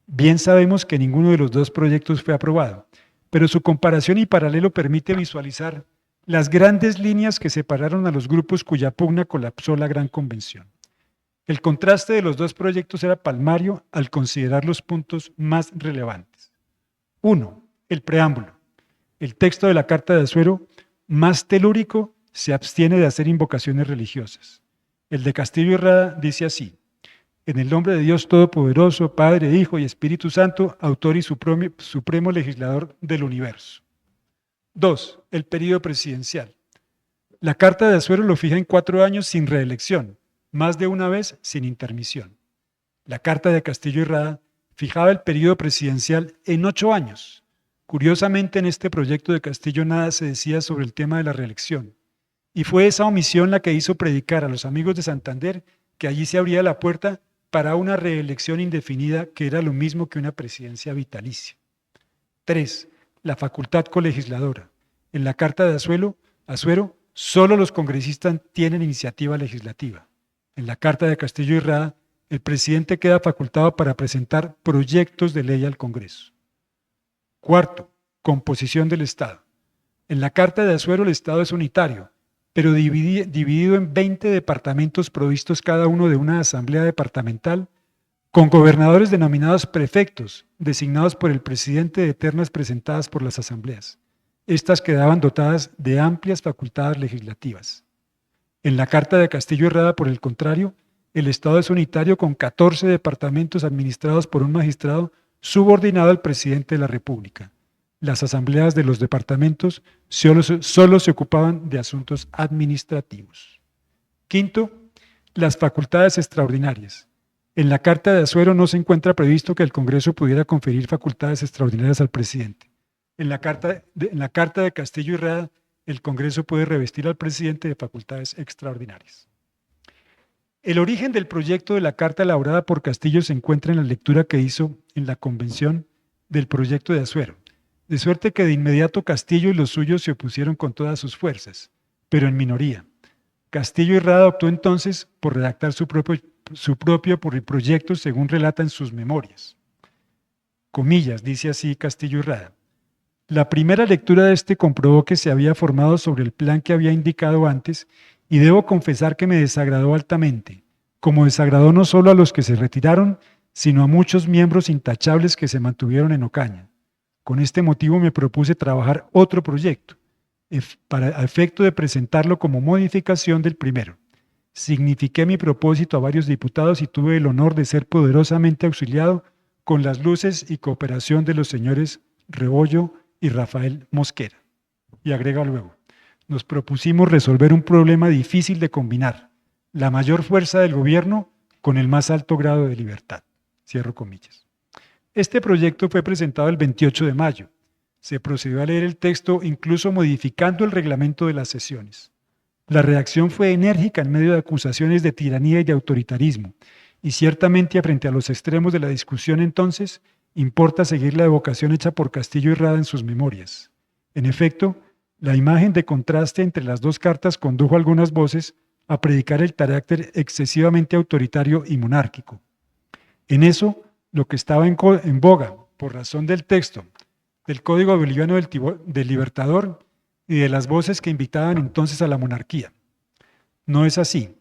Bien sabemos que ninguno de los dos proyectos fue aprobado, pero su comparación y paralelo permite visualizar las grandes líneas que separaron a los grupos cuya pugna colapsó la Gran Convención. El contraste de los dos proyectos era palmario al considerar los puntos más relevantes. 1. El preámbulo. El texto de la Carta de Azuero, más telúrico, se abstiene de hacer invocaciones religiosas. El de Castillo y Rada dice así: en el nombre de Dios Todopoderoso, Padre, Hijo y Espíritu Santo, autor y supremo legislador del universo. 2. El período presidencial. La Carta de Azuero lo fija en 4 años sin reelección, más de una vez sin intermisión. La Carta de Castillo y Rada fijaba el período presidencial en 8 años. Curiosamente, en este proyecto de Castillo nada se decía sobre el tema de la reelección, y fue esa omisión la que hizo predicar a los amigos de Santander que allí se abría la puerta para una reelección indefinida, que era lo mismo que una presidencia vitalicia. 3. La facultad colegisladora. En la Carta de Azuero, solo los congresistas tienen iniciativa legislativa. En la Carta de Castillo y Rada, el presidente queda facultado para presentar proyectos de ley al Congreso. 4. Composición del Estado. En la Carta de Azuero el Estado es unitario, pero dividido en 20 departamentos provistos cada uno de una asamblea departamental, con gobernadores denominados prefectos, designados por el presidente de ternas presentadas por las asambleas. Estas quedaban dotadas de amplias facultades legislativas. En la Carta de Castillo y Rada, por el contrario, el Estado es unitario con 14 departamentos administrados por un magistrado subordinado al presidente de la República. Las asambleas de los departamentos solo se ocupaban de asuntos administrativos. 5. Las facultades extraordinarias. En la Carta de Azuero no se encuentra previsto que el Congreso pudiera conferir facultades extraordinarias al presidente. En la Carta de Castillo y Rada, el Congreso puede revestir al presidente de facultades extraordinarias. El origen del proyecto de la Carta elaborada por Castillo se encuentra en la lectura que hizo en la convención del proyecto de Azuero, de suerte que de inmediato Castillo y los suyos se opusieron con todas sus fuerzas, pero en minoría. Castillo y Rada optó entonces por redactar su propio proyecto según relata en sus memorias. Comillas, dice así Castillo y Rada: la primera lectura de este comprobó que se había formado sobre el plan que había indicado antes, y debo confesar que me desagradó altamente, como desagradó no solo a los que se retiraron, sino a muchos miembros intachables que se mantuvieron en Ocaña. Con este motivo me propuse trabajar otro proyecto, a efecto de presentarlo como modificación del primero. Signifiqué mi propósito a varios diputados y tuve el honor de ser poderosamente auxiliado con las luces y cooperación de los señores Rebollo y Rafael Mosquera. Y agrega luego: nos propusimos resolver un problema difícil de combinar, la mayor fuerza del gobierno con el más alto grado de libertad. Cierro comillas. Este proyecto fue presentado el 28 de mayo. Se procedió a leer el texto, incluso modificando el reglamento de las sesiones. La redacción fue enérgica en medio de acusaciones de tiranía y de autoritarismo, y ciertamente frente a los extremos de la discusión entonces, importa seguir la evocación hecha por Castillo y Rada en sus memorias. En efecto, la imagen de contraste entre las dos cartas condujo a algunas voces a predicar el carácter excesivamente autoritario y monárquico. En eso, lo que estaba en boga, por razón del texto, del Código Boliviano del Libertador y de las voces que invitaban entonces a la monarquía. No es así.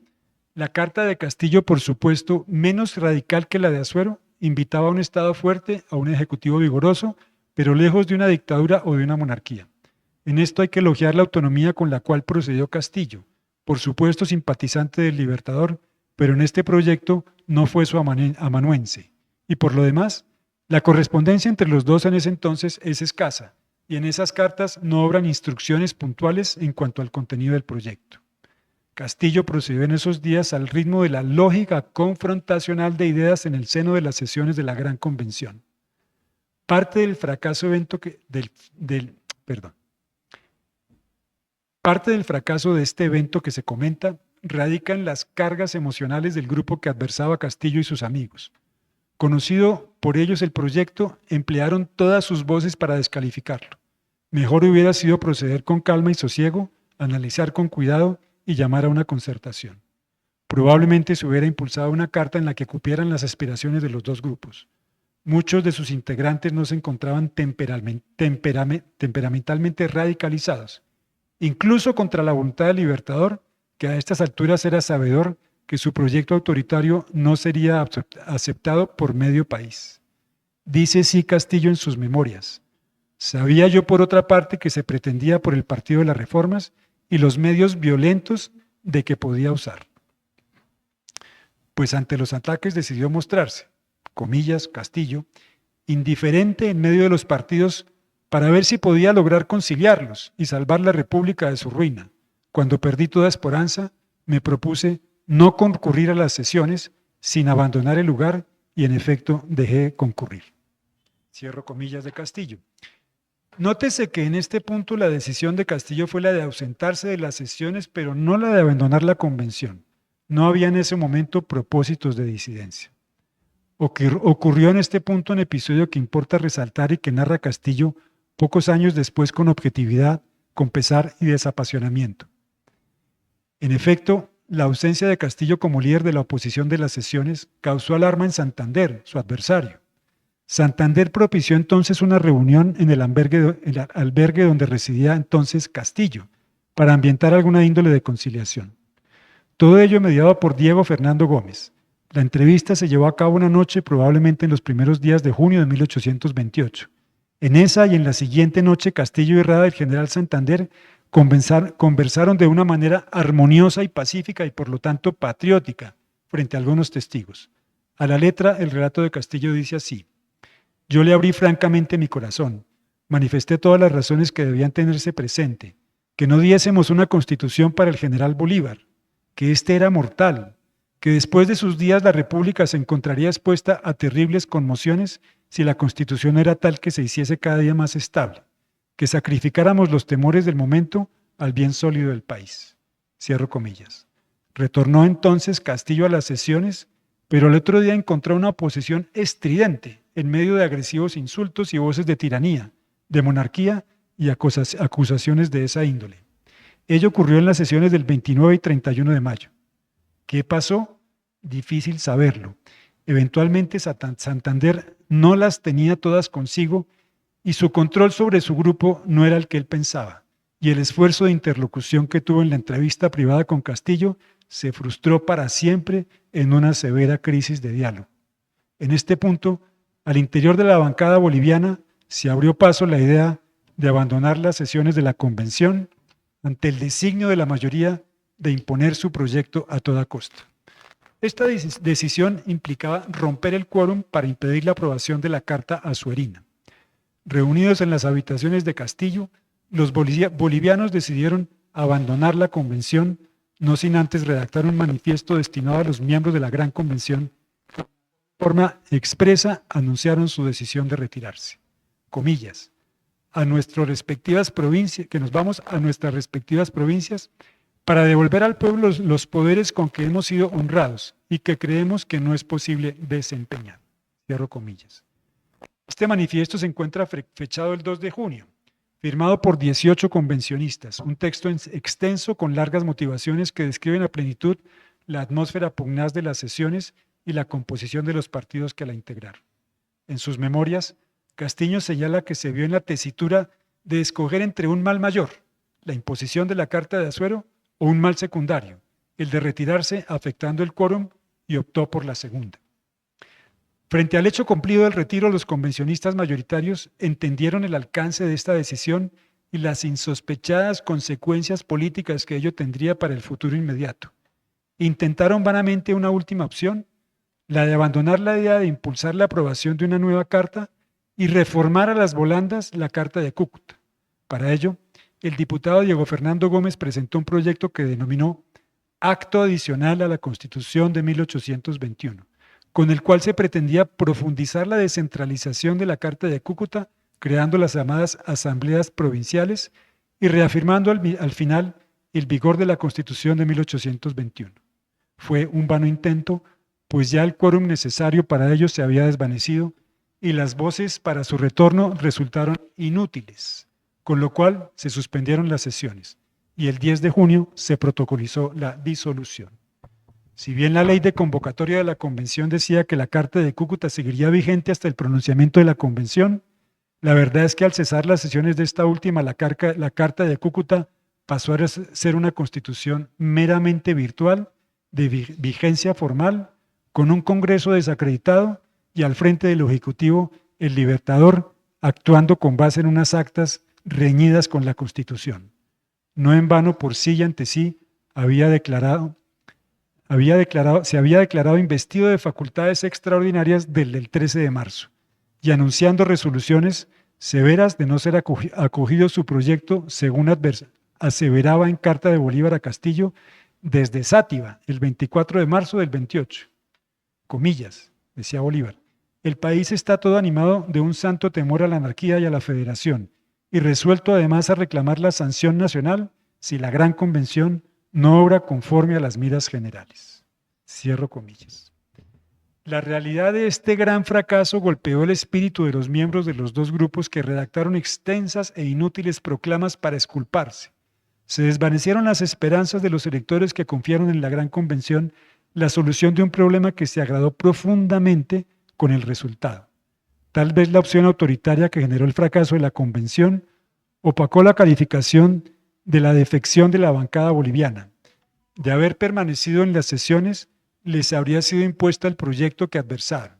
La carta de Castillo, por supuesto, menos radical que la de Asuero, invitaba a un Estado fuerte, a un ejecutivo vigoroso, pero lejos de una dictadura o de una monarquía. En esto hay que elogiar la autonomía con la cual procedió Castillo, por supuesto simpatizante del Libertador, pero en este proyecto no fue su amanuense. Y por lo demás, la correspondencia entre los dos en ese entonces es escasa, y en esas cartas no obran instrucciones puntuales en cuanto al contenido del proyecto. Castillo procedió en esos días al ritmo de la lógica confrontacional de ideas en el seno de las sesiones de la Gran Convención. Parte del fracaso de este evento que se comenta radica en las cargas emocionales del grupo que adversaba a Castillo y sus amigos. Conocido por ellos el proyecto, emplearon todas sus voces para descalificarlo. Mejor hubiera sido proceder con calma y sosiego, analizar con cuidado y llamar a una concertación. Probablemente se hubiera impulsado una carta en la que cupieran las aspiraciones de los dos grupos. Muchos de sus integrantes no se encontraban temperamentalmente radicalizados, incluso contra la voluntad del Libertador, que a estas alturas era sabedor que su proyecto autoritario no sería aceptado por medio país. Dice sí Castillo en sus memorias: sabía yo por otra parte que se pretendía por el Partido de las Reformas y los medios violentos de que podía usar. Pues ante los ataques decidió mostrarse, comillas, Castillo, indiferente en medio de los partidos para ver si podía lograr conciliarlos y salvar la República de su ruina. Cuando perdí toda esperanza, me propuse no concurrir a las sesiones sin abandonar el lugar y en efecto dejé concurrir. Cierro comillas de Castillo. Nótese que en este punto la decisión de Castillo fue la de ausentarse de las sesiones, pero no la de abandonar la convención. No había en ese momento propósitos de disidencia. Ocurrió en este punto un episodio que importa resaltar y que narra Castillo pocos años después con objetividad, con pesar y desapasionamiento. En efecto, la ausencia de Castillo como líder de la oposición de las sesiones causó alarma en Santander, su adversario. Santander propició entonces una reunión en el albergue donde residía entonces Castillo, para ambientar alguna índole de conciliación. Todo ello mediado por Diego Fernando Gómez. La entrevista se llevó a cabo una noche, probablemente en los primeros días de junio de 1828. En esa y en la siguiente noche, Castillo y Rada y el general Santander conversaron de una manera armoniosa y pacífica y por lo tanto patriótica frente a algunos testigos. A la letra, el relato de Castillo dice así: yo le abrí francamente mi corazón, manifesté todas las razones que debían tenerse presente, que no diésemos una constitución para el general Bolívar, que éste era mortal, que después de sus días la República se encontraría expuesta a terribles conmociones si la constitución era tal que se hiciese cada día más estable, que sacrificáramos los temores del momento al bien sólido del país. Cierro comillas. Retornó entonces Castillo a las sesiones, pero al otro día encontró una oposición estridente en medio de agresivos insultos y voces de tiranía, de monarquía y acusaciones de esa índole. Ello ocurrió en las sesiones del 29 y 31 de mayo. ¿Qué pasó? Difícil saberlo. Eventualmente Santander no las tenía todas consigo y su control sobre su grupo no era el que él pensaba, y el esfuerzo de interlocución que tuvo en la entrevista privada con Castillo se frustró para siempre en una severa crisis de diálogo. En este punto, al interior de la bancada boliviana se abrió paso la idea de abandonar las sesiones de la convención ante el designio de la mayoría de imponer su proyecto a toda costa. Esta decisión implicaba romper el quórum para impedir la aprobación de la carta asuerina. Reunidos en las habitaciones de Castillo, los bolivianos decidieron abandonar la convención, no sin antes redactar un manifiesto destinado a los miembros de la Gran Convención. De forma expresa anunciaron su decisión de retirarse. Comillas: a nuestras respectivas provincias, que nos vamos a nuestras respectivas provincias para devolver al pueblo los poderes con que hemos sido honrados y que creemos que no es posible desempeñar. Cierro comillas. Este manifiesto se encuentra fechado el 2 de junio, firmado por 18 convencionistas, un texto extenso con largas motivaciones que describen a plenitud la atmósfera pugnaz de las sesiones y la composición de los partidos que la integraron. En sus memorias, Castillo señala que se vio en la tesitura de escoger entre un mal mayor, la imposición de la Carta de Asuero, o un mal secundario, el de retirarse afectando el quórum, y optó por la segunda. Frente al hecho cumplido del retiro, los convencionistas mayoritarios entendieron el alcance de esta decisión y las insospechadas consecuencias políticas que ello tendría para el futuro inmediato. Intentaron vanamente una última opción, la de abandonar la idea de impulsar la aprobación de una nueva carta y reformar a las volandas la Carta de Cúcuta. Para ello, el diputado Diego Fernando Gómez presentó un proyecto que denominó Acto Adicional a la Constitución de 1821, con el cual se pretendía profundizar la descentralización de la Carta de Cúcuta, creando las llamadas asambleas provinciales y reafirmando al final el vigor de la Constitución de 1821. Fue un vano intento, pues ya el quórum necesario para ello se había desvanecido y las voces para su retorno resultaron inútiles, con lo cual se suspendieron las sesiones y el 10 de junio se protocolizó la disolución. Si bien la ley de convocatoria de la convención decía que la Carta de Cúcuta seguiría vigente hasta el pronunciamiento de la convención, la verdad es que al cesar las sesiones de esta última, la Carta de Cúcuta pasó a ser una constitución meramente virtual, de vigencia formal, con un Congreso desacreditado y al frente del Ejecutivo el Libertador actuando con base en unas actas reñidas con la Constitución. No en vano, por sí y ante sí, se había declarado investido de facultades extraordinarias desde el 13 de marzo y anunciando resoluciones severas de no ser acogido su proyecto, según aseveraba en carta de Bolívar a Castillo desde Sátiva, el 24 de marzo del 28. Comillas, decía Bolívar, el país está todo animado de un santo temor a la anarquía y a la federación, y resuelto además a reclamar la sanción nacional si la Gran Convención no obra conforme a las miras generales. Cierro comillas. La realidad de este gran fracaso golpeó el espíritu de los miembros de los dos grupos que redactaron extensas e inútiles proclamas para exculparse. Se desvanecieron las esperanzas de los electores que confiaron en la Gran Convención la solución de un problema que se agradó profundamente con el resultado. Tal vez la opción autoritaria que generó el fracaso de la convención opacó la calificación de la defección de la bancada boliviana. De haber permanecido en las sesiones, les habría sido impuesto el proyecto que adversaron.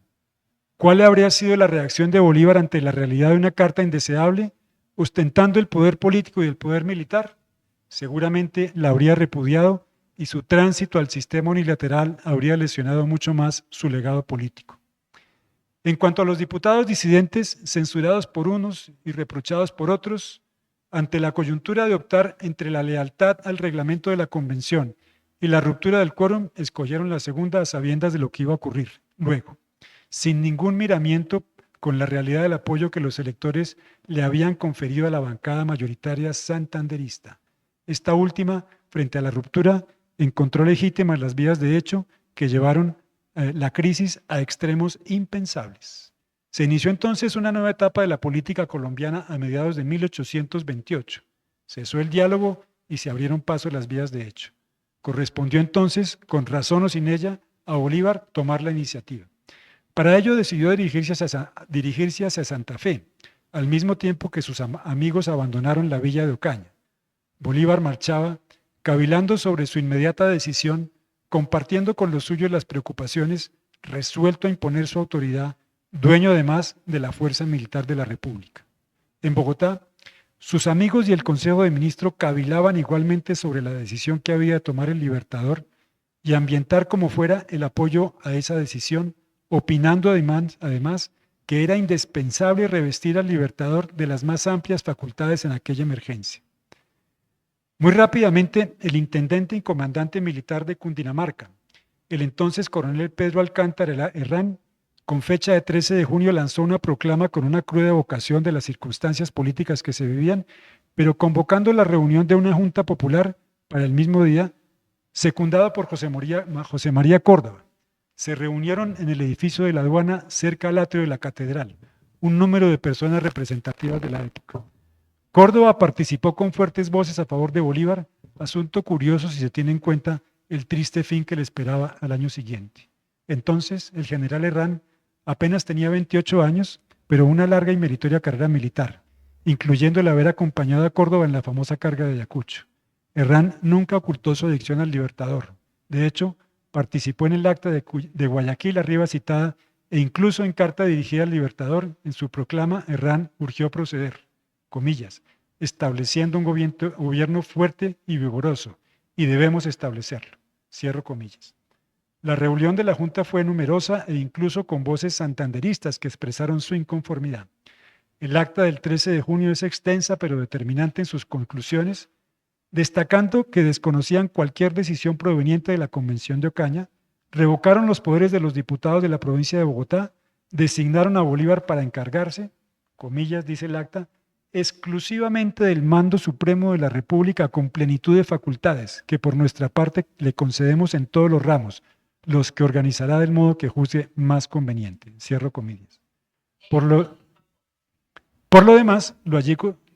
¿Cuál habría sido la reacción de Bolívar ante la realidad de una carta indeseable, ostentando el poder político y el poder militar? Seguramente la habría repudiado y su tránsito al sistema unilateral habría lesionado mucho más su legado político. En cuanto a los diputados disidentes, censurados por unos y reprochados por otros, ante la coyuntura de optar entre la lealtad al reglamento de la convención y la ruptura del quórum, escogieron la segunda a sabiendas de lo que iba a ocurrir luego, sin ningún miramiento con la realidad del apoyo que los electores le habían conferido a la bancada mayoritaria santanderista. Esta última, frente a la ruptura, encontró legítimas las vías de hecho que llevaron la crisis a extremos impensables. Se inició entonces una nueva etapa de la política colombiana a mediados de 1828. Cesó el diálogo y se abrieron paso las vías de hecho. Correspondió entonces, con razón o sin ella, a Bolívar tomar la iniciativa. Para ello decidió dirigirse hacia Santa Fe, al mismo tiempo que sus amigos abandonaron la villa de Ocaña. Bolívar marchaba, cavilando sobre su inmediata decisión, compartiendo con los suyos las preocupaciones, resuelto a imponer su autoridad, dueño además de la fuerza militar de la República. En Bogotá, sus amigos y el Consejo de Ministros cavilaban igualmente sobre la decisión que había de tomar el Libertador y ambientar como fuera el apoyo a esa decisión, opinando además que era indispensable revestir al Libertador de las más amplias facultades en aquella emergencia. Muy rápidamente, el intendente y comandante militar de Cundinamarca, el entonces coronel Pedro Alcántara Herrán, con fecha de 13 de junio lanzó una proclama con una cruda evocación de las circunstancias políticas que se vivían, pero convocando la reunión de una junta popular para el mismo día, secundado por José María Córdoba. Se reunieron en el edificio de la aduana cerca al atrio de la catedral, un número de personas representativas de la época. Córdoba participó con fuertes voces a favor de Bolívar, asunto curioso si se tiene en cuenta el triste fin que le esperaba al año siguiente. Entonces, el general Herrán apenas tenía 28 años, pero una larga y meritoria carrera militar, incluyendo el haber acompañado a Córdoba en la famosa carga de Ayacucho. Herrán nunca ocultó su adicción al Libertador. De hecho, participó en el acta de Guayaquil arriba citada e incluso en carta dirigida al Libertador, en su proclama, Herrán urgió proceder, comillas, estableciendo un gobierno fuerte y vigoroso, y debemos establecerlo, cierro comillas. La reunión de la Junta fue numerosa e incluso con voces santanderistas que expresaron su inconformidad. El acta del 13 de junio es extensa pero determinante en sus conclusiones, destacando que desconocían cualquier decisión proveniente de la Convención de Ocaña, revocaron los poderes de los diputados de la provincia de Bogotá, designaron a Bolívar para encargarse, comillas dice el acta, exclusivamente del mando supremo de la República con plenitud de facultades, que por nuestra parte le concedemos en todos los ramos, los que organizará del modo que juzgue más conveniente. Cierro comillas. Por lo demás, lo allí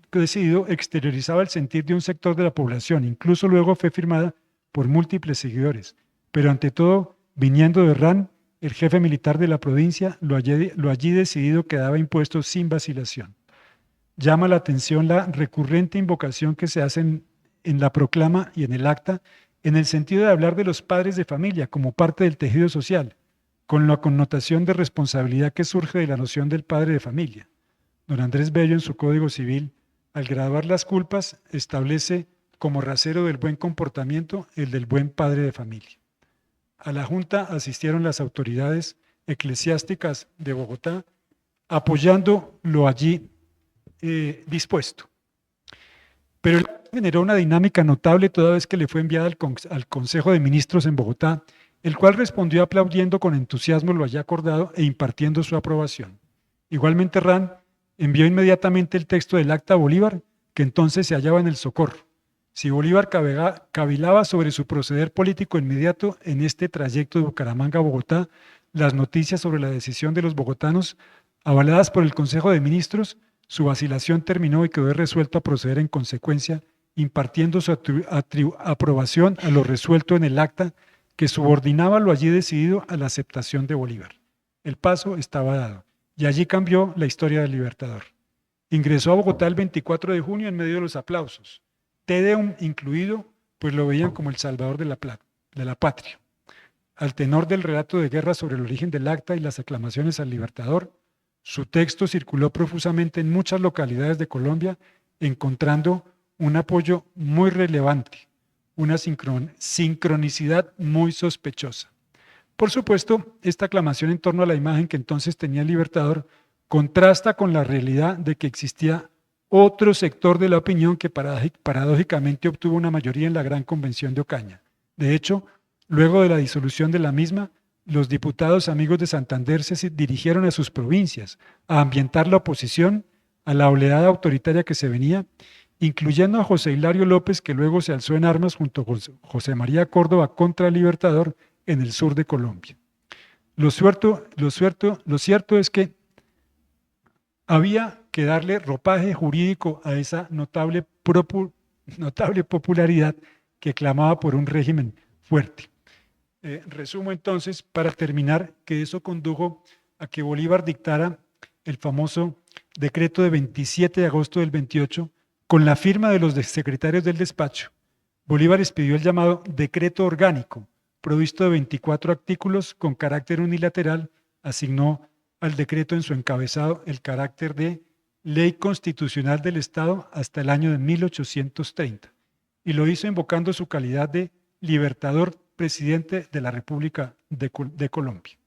decidido exteriorizaba el sentir de un sector de la población, incluso luego fue firmada por múltiples seguidores, pero ante todo, viniendo de Herrán, el jefe militar de la provincia, lo allí decidido quedaba impuesto sin vacilación. Llama la atención la recurrente invocación que se hace en la proclama y en el acta, en el sentido de hablar de los padres de familia como parte del tejido social, con la connotación de responsabilidad que surge de la noción del padre de familia. Don Andrés Bello, en su Código Civil, al graduar las culpas, establece como rasero del buen comportamiento el del buen padre de familia. A la Junta asistieron las autoridades eclesiásticas de Bogotá, apoyando lo allí dispuesto. Pero generó una dinámica notable toda vez que le fue enviada al Consejo de Ministros en Bogotá, el cual respondió aplaudiendo con entusiasmo lo allá acordado e impartiendo su aprobación. Igualmente Herrán envió inmediatamente el texto del acta a Bolívar, que entonces se hallaba en el Socorro. Si Bolívar cavilaba sobre su proceder político inmediato en este trayecto de Bucaramanga a Bogotá, las noticias sobre la decisión de los bogotanos, avaladas por el Consejo de Ministros, su vacilación terminó y quedó resuelto a proceder en consecuencia, impartiendo su aprobación a lo resuelto en el acta que subordinaba lo allí decidido a la aceptación de Bolívar. El paso estaba dado, y allí cambió la historia del Libertador. Ingresó a Bogotá el 24 de junio en medio de los aplausos, Te Deum incluido, pues lo veían como el salvador de la patria. Al tenor del relato de guerra sobre el origen del acta y las aclamaciones al Libertador, su texto circuló profusamente en muchas localidades de Colombia, encontrando un apoyo muy relevante, una sincronicidad muy sospechosa. Por supuesto, esta aclamación en torno a la imagen que entonces tenía el Libertador contrasta con la realidad de que existía otro sector de la opinión que paradójicamente obtuvo una mayoría en la Gran Convención de Ocaña. De hecho, luego de la disolución de la misma, los diputados amigos de Santander se dirigieron a sus provincias a ambientar la oposición a la oleada autoritaria que se venía, incluyendo a José Hilario López, que luego se alzó en armas junto con José María Córdoba contra el Libertador en el sur de Colombia. Lo cierto es que había que darle ropaje jurídico a esa notable popularidad que clamaba por un régimen fuerte. Resumo entonces, para terminar, que eso condujo a que Bolívar dictara el famoso decreto de 27 de agosto del 28, con la firma de los secretarios del despacho. Bolívar expidió el llamado decreto orgánico, provisto de 24 artículos con carácter unilateral, asignó al decreto en su encabezado el carácter de ley constitucional del Estado hasta el año de 1830, y lo hizo invocando su calidad de libertador presidente de la República de Colombia.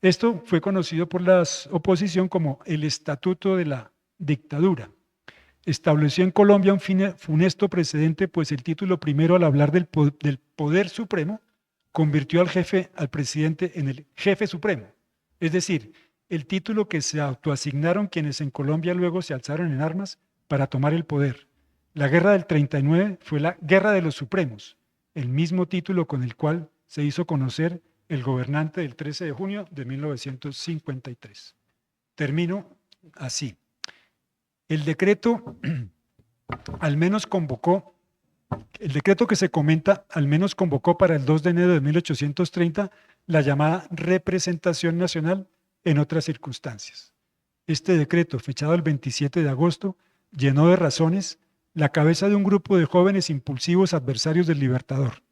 Esto fue conocido por la oposición como el Estatuto de la Dictadura. Estableció en Colombia un funesto precedente, pues el título primero, al hablar del poder supremo, convirtió al presidente en el jefe supremo. Es decir, el título que se autoasignaron quienes en Colombia luego se alzaron en armas para tomar el poder. La Guerra del 39 fue la Guerra de los Supremos, el mismo título con el cual se hizo conocer el gobernante del 13 de junio de 1953. Termino así. El decreto al menos convocó, el decreto que se comenta al menos convocó para el 2 de enero de 1830 la llamada representación nacional en otras circunstancias. Este decreto, fechado el 27 de agosto, llenó de razones la cabeza de un grupo de jóvenes impulsivos adversarios del Libertador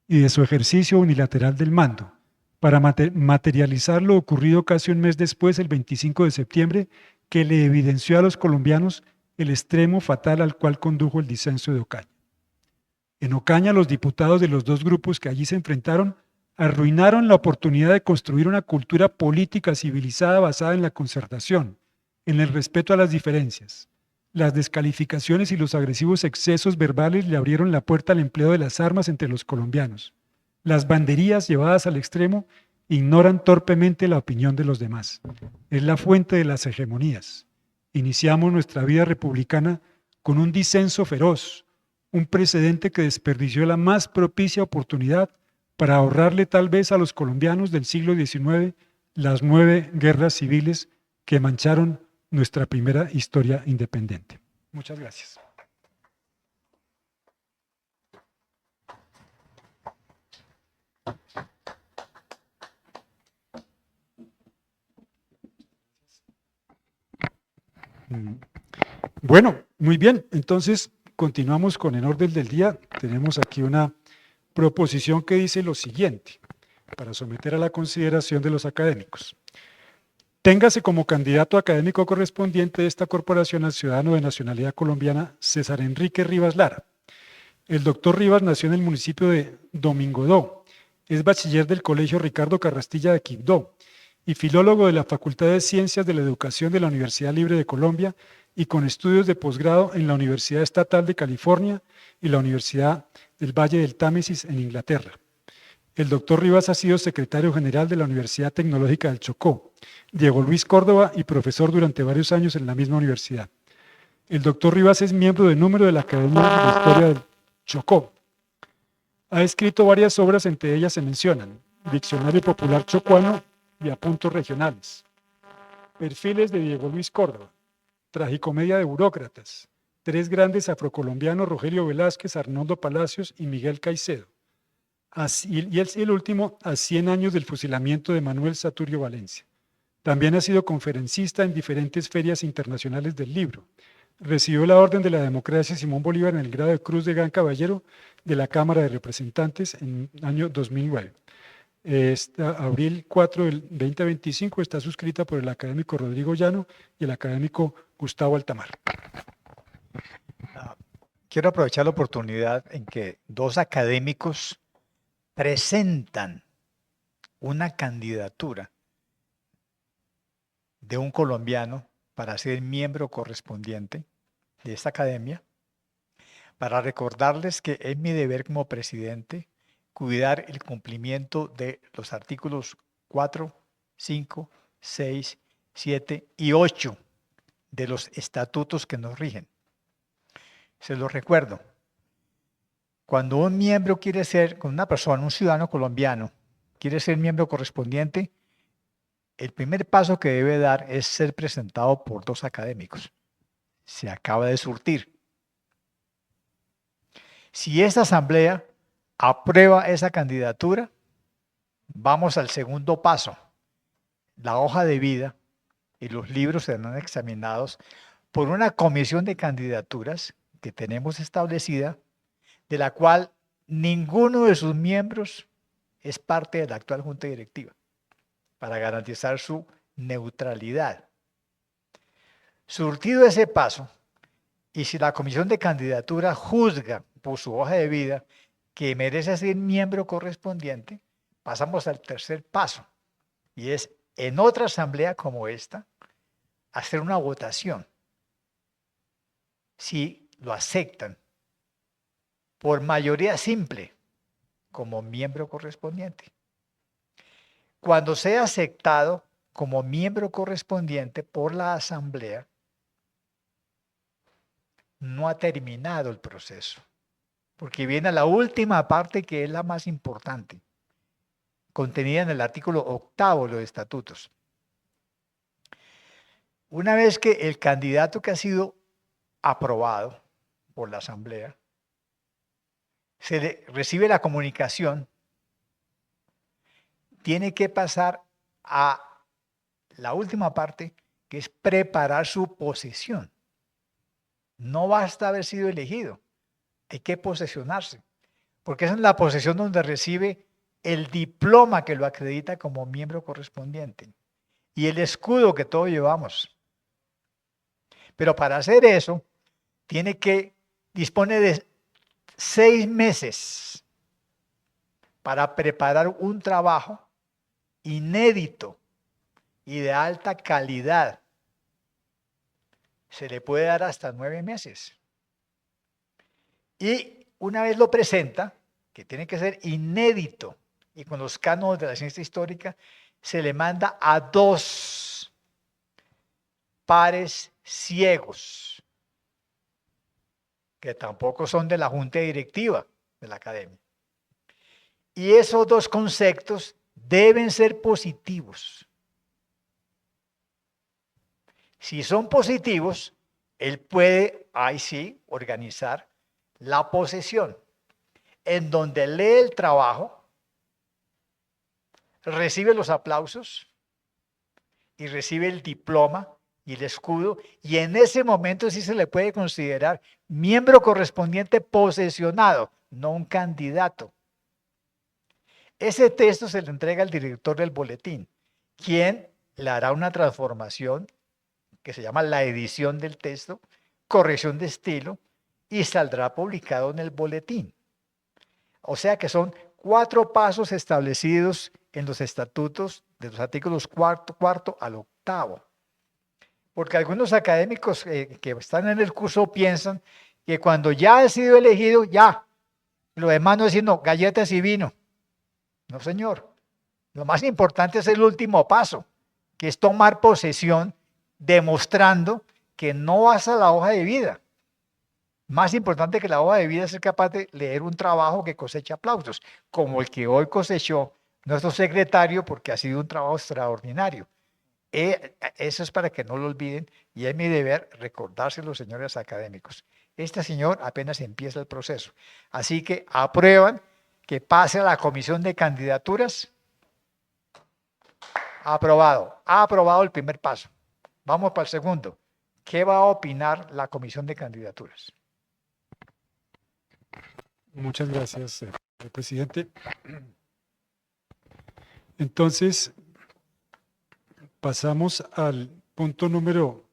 y de su ejercicio unilateral del mando, para materializar lo ocurrido casi un mes después, el 25 de septiembre, que le evidenció a los colombianos el extremo fatal al cual condujo el disenso de Ocaña. En Ocaña, los diputados de los dos grupos que allí se enfrentaron arruinaron la oportunidad de construir una cultura política civilizada basada en la concertación, en el respeto a las diferencias. Las descalificaciones y los agresivos excesos verbales le abrieron la puerta al empleo de las armas entre los colombianos. Las banderías llevadas al extremo ignoran torpemente la opinión de los demás. Es la fuente de las hegemonías. Iniciamos nuestra vida republicana con un disenso feroz, un precedente que desperdició la más propicia oportunidad para ahorrarle tal vez a los colombianos del siglo XIX las 9 guerras civiles que mancharon nuestra primera historia independiente. Muchas gracias. Bueno, muy bien. Entonces, continuamos con el orden del día. Tenemos aquí una proposición que dice lo siguiente, para someter a la consideración de los académicos. Téngase como candidato académico correspondiente de esta corporación al ciudadano de nacionalidad colombiana César Enrique Rivas Lara. El doctor Rivas nació en el municipio de Domingodó. Es bachiller del Colegio Ricardo Carrastilla de Quibdó y filólogo de la Facultad de Ciencias de la Educación de la Universidad Libre de Colombia y con estudios de posgrado en la Universidad Estatal de California y la Universidad del Valle del Támesis en Inglaterra. El doctor Rivas ha sido secretario general de la Universidad Tecnológica del Chocó, Diego Luis Córdoba y profesor durante varios años en la misma universidad. El doctor Rivas es miembro de número de la Academia de Historia del Chocó. Ha escrito varias obras, entre ellas se mencionan Diccionario Popular Chocuano y Apuntos Regionales, Perfiles de Diego Luis Córdoba, Tragicomedia de Burócratas, Tres grandes afrocolombianos, Rogelio Velázquez, Arnoldo Palacios y Miguel Caicedo. Y el último, a 100 años del fusilamiento de Manuel Saturio Valencia. También ha sido conferencista en diferentes ferias internacionales del libro. Recibió la Orden de la Democracia Simón Bolívar en el grado de Cruz de Gran Caballero de la Cámara de Representantes en el año 2009. Abril 4 del 2025 está suscrita por el académico Rodrigo Llano y el académico Gustavo Altamar. Quiero aprovechar la oportunidad en que dos académicos presentan una candidatura de un colombiano para ser miembro correspondiente de esta academia, para recordarles que es mi deber como presidente cuidar el cumplimiento de los artículos 4, 5, 6, 7 y 8 de los estatutos que nos rigen. Se los recuerdo. Cuando un miembro quiere ser, con una persona, un ciudadano colombiano, quiere ser miembro correspondiente, el primer paso que debe dar es ser presentado por dos académicos. Se acaba de surtir. Si esta asamblea aprueba esa candidatura, vamos al segundo paso. La hoja de vida y los libros serán examinados por una comisión de candidaturas que tenemos establecida, de la cual ninguno de sus miembros es parte de la actual Junta Directiva, para garantizar su neutralidad. Surtido ese paso, y si la comisión de candidatura juzga por su hoja de vida que merece ser miembro correspondiente, pasamos al tercer paso, y es en otra asamblea como esta, hacer una votación. Si lo aceptan por mayoría simple como miembro correspondiente. Cuando sea aceptado como miembro correspondiente por la asamblea, no ha terminado el proceso, porque viene la última parte que es la más importante, contenida en el artículo 8 de los estatutos. Una vez que el candidato que ha sido aprobado por la asamblea, se le recibe la comunicación, tiene que pasar a la última parte, que es preparar su posesión. No basta haber sido elegido, hay que posesionarse, porque es en la posesión donde recibe el diploma que lo acredita como miembro correspondiente y el escudo que todos llevamos. Pero para hacer eso, dispone de 6 meses para preparar un trabajo inédito y de alta calidad. Se le puede dar hasta 9 meses. Y una vez lo presenta, que tiene que ser inédito, y con los cánones de la ciencia histórica, se le manda a 2 pares ciegos, que tampoco son de la junta directiva de la academia. Y esos 2 conceptos deben ser positivos. Si son positivos, él puede, ahí sí, organizar la posesión, en donde lee el trabajo, recibe los aplausos y recibe el diploma y el escudo, y en ese momento sí se le puede considerar miembro correspondiente posesionado, no un candidato. Ese texto se le entrega al director del boletín, quien le hará una transformación que se llama la edición del texto, corrección de estilo, y saldrá publicado en el boletín. O sea que son 4 pasos establecidos en los estatutos de los artículos 4 al 8. Porque algunos académicos que están en el curso piensan que cuando ya ha sido elegido, ya, lo demás no es sino galletas y vino. No, señor. Lo más importante es el último paso, que es tomar posesión, demostrando que no vas a la hoja de vida. Más importante que la hoja de vida es ser capaz de leer un trabajo que cosecha aplausos, como el que hoy cosechó nuestro secretario, porque ha sido un trabajo extraordinario. Eso es para que no lo olviden, y es mi deber recordárselo, señores académicos. Este señor apenas empieza el proceso. Así que aprueban que pase a la comisión de candidaturas. Aprobado. Ha aprobado el primer paso. Vamos para el segundo. ¿Qué va a opinar la comisión de candidaturas? Muchas gracias, presidente. Entonces, pasamos al punto número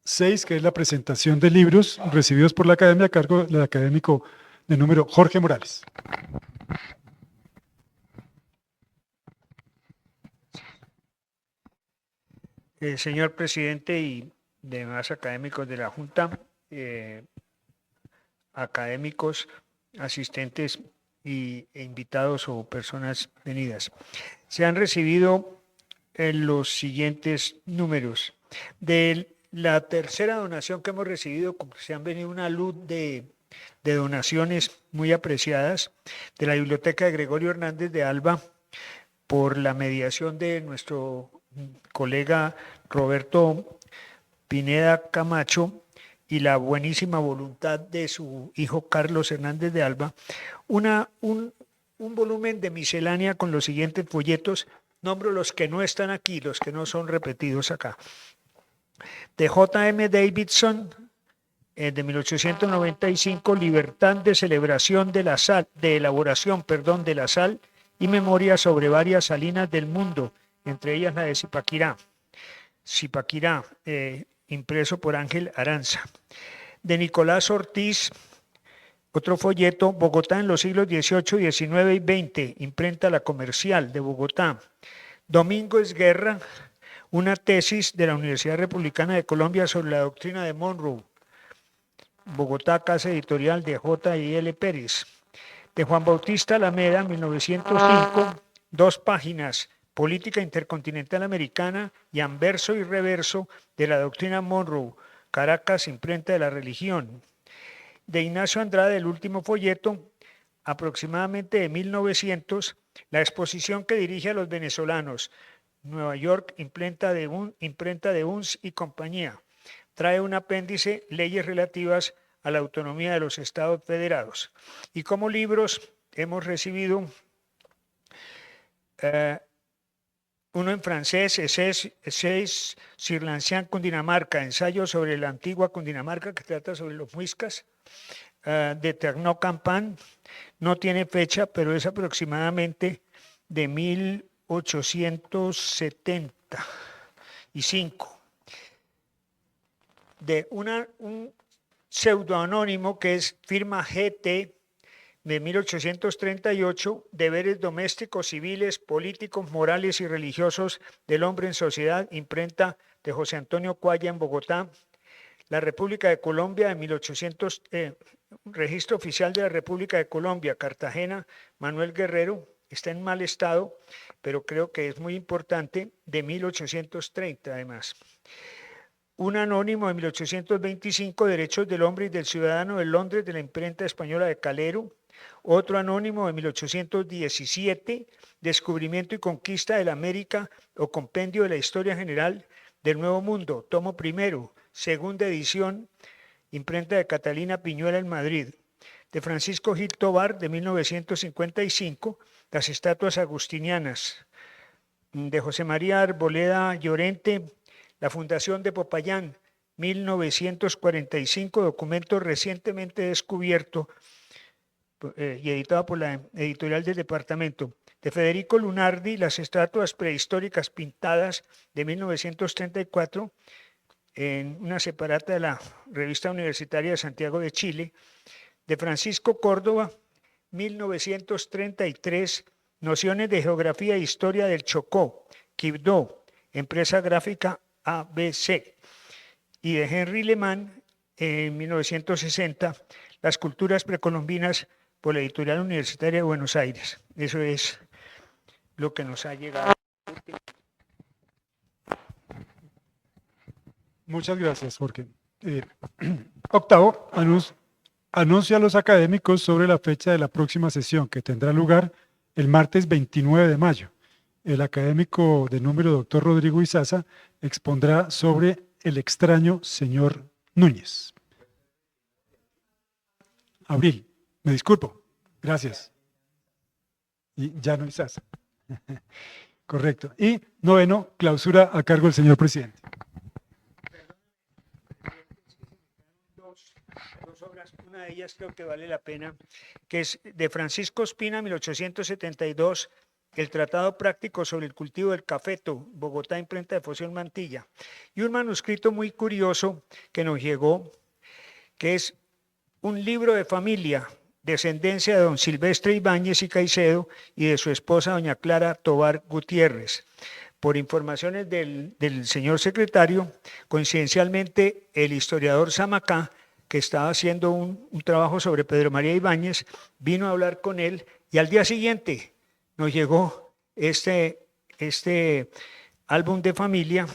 6, que es la presentación de libros recibidos por la academia a cargo del académico de número Jorge Morales. Señor presidente y demás académicos de la Junta, académicos, asistentes e invitados o personas venidas. Se han recibido los siguientes números. De la tercera donación que hemos recibido, se han venido una luz de donaciones muy apreciadas de la Biblioteca de Gregorio Hernández de Alba, por la mediación de nuestro colega Roberto Pineda Camacho y la buenísima voluntad de su hijo Carlos Hernández de Alba, un volumen de miscelánea con los siguientes folletos. Nombro los que no están aquí, los que no son repetidos acá. De J.M. Davidson, de 1895, Libertad de celebración de la sal, de elaboración, perdón, de la sal y memoria sobre varias salinas del mundo, entre ellas la de Zipaquirá. Zipaquirá, impreso por Ángel Aranza. De Nicolás Ortiz, otro folleto, Bogotá en los siglos XVIII, XIX y XX, imprenta La Comercial de Bogotá. Domingo Esguerra, una tesis de la Universidad Republicana de Colombia sobre la doctrina de Monroe. Bogotá, Casa Editorial de J.I.L. Pérez. De Juan Bautista Alameda, 1905, 2 páginas, Política Intercontinental Americana y anverso y reverso de la doctrina Monroe, Caracas, imprenta de La Religión. de Ignacio Andrade, el último folleto, aproximadamente de 1900, la exposición que dirige a los venezolanos, Nueva York, imprenta de Uns y compañía. Trae un apéndice, leyes relativas a la autonomía de los Estados Federados. Y como libros hemos recibido uno en francés, Essays sur l'ancienne Cundinamarca, ensayo sobre la antigua Cundinamarca, que trata sobre los muiscas, de Ternaux-Campan. No tiene fecha, pero es aproximadamente de 1875. De un pseudoanónimo que es firma GT, de 1838, Deberes domésticos, civiles, políticos, morales y religiosos del hombre en sociedad, imprenta de José Antonio Cuaya en Bogotá. La República de Colombia de 1800, Registro Oficial de la República de Colombia, Cartagena, Manuel Guerrero, está en mal estado, pero creo que es muy importante, de 1830 además. Un anónimo de 1825, Derechos del Hombre y del Ciudadano de Londres, de la imprenta española de Calero. Otro anónimo de 1817, Descubrimiento y Conquista de la América o Compendio de la Historia General del Nuevo Mundo, tomo primero, segunda edición, imprenta de Catalina Piñuela en Madrid. De Francisco Gil Tobar, de 1955, Las estatuas agustinianas. De José María Arboleda Llorente, La Fundación de Popayán, 1945, documento recientemente descubierto y editado por la editorial del departamento. De Federico Lunardi, Las estatuas prehistóricas pintadas, de 1934, en una separata de la Revista Universitaria de Santiago de Chile. De Francisco Córdoba, 1933, Nociones de Geografía e Historia del Chocó, Quibdó, Empresa Gráfica ABC. Y de Henry Lehmann, en 1960, Las culturas precolombinas, por la Editorial Universitaria de Buenos Aires. Eso es lo que nos ha llegado. Muchas gracias, Jorge. Octavo, anuncia a los académicos sobre la fecha de la próxima sesión, que tendrá lugar el martes 29 de mayo. El académico de número doctor Rodrigo Izaza expondrá sobre el extraño señor Núñez. Abril, me disculpo. Gracias. Y ya no Izaza. Correcto. Y noveno, clausura a cargo del señor presidente. Dos obras, una de ellas creo que vale la pena, que es de Francisco Ospina, 1872, El Tratado Práctico sobre el Cultivo del Cafeto, Bogotá, imprenta de Foción Mantilla. Y un manuscrito muy curioso que nos llegó, que es un libro de familia, descendencia de don Silvestre Ibáñez y Caicedo y de su esposa doña Clara Tobar Gutiérrez. Por informaciones del señor secretario, coincidencialmente el historiador Samacá, que estaba haciendo un trabajo sobre Pedro María Ibáñez, vino a hablar con él y al día siguiente nos llegó este álbum de familia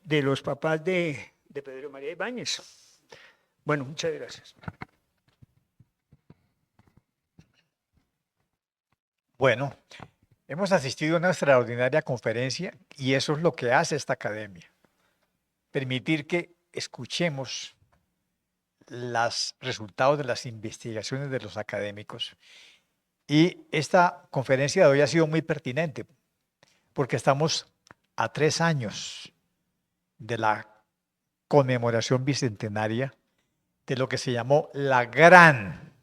de los papás de Pedro María Ibáñez. Bueno, muchas gracias. Bueno, hemos asistido a una extraordinaria conferencia y eso es lo que hace esta academia. Permitir que escuchemos los resultados de las investigaciones de los académicos. Y esta conferencia de hoy ha sido muy pertinente porque estamos a 3 años de la conmemoración bicentenaria de lo que se llamó la Gran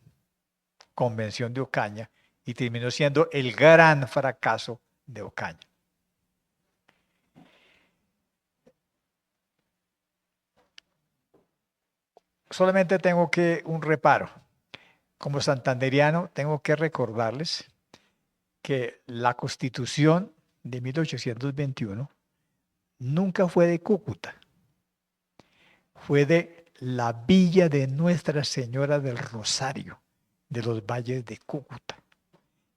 Convención de Ocaña y terminó siendo el gran fracaso de Ocaña. Solamente tengo un reparo. Como santanderiano, tengo que recordarles que la Constitución de 1821 nunca fue de Cúcuta, fue de la villa de Nuestra Señora del Rosario, de los valles de Cúcuta,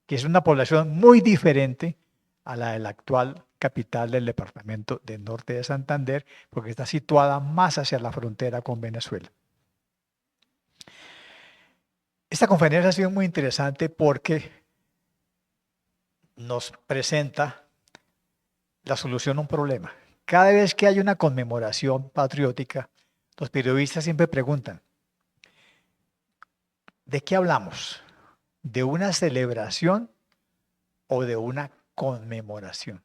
que es una población muy diferente a la de la actual capital del departamento del norte de Santander, porque está situada más hacia la frontera con Venezuela. Esta conferencia ha sido muy interesante porque nos presenta la solución a un problema. Cada vez que hay una conmemoración patriótica, los periodistas siempre preguntan, ¿de qué hablamos? ¿De una celebración o de una conmemoración?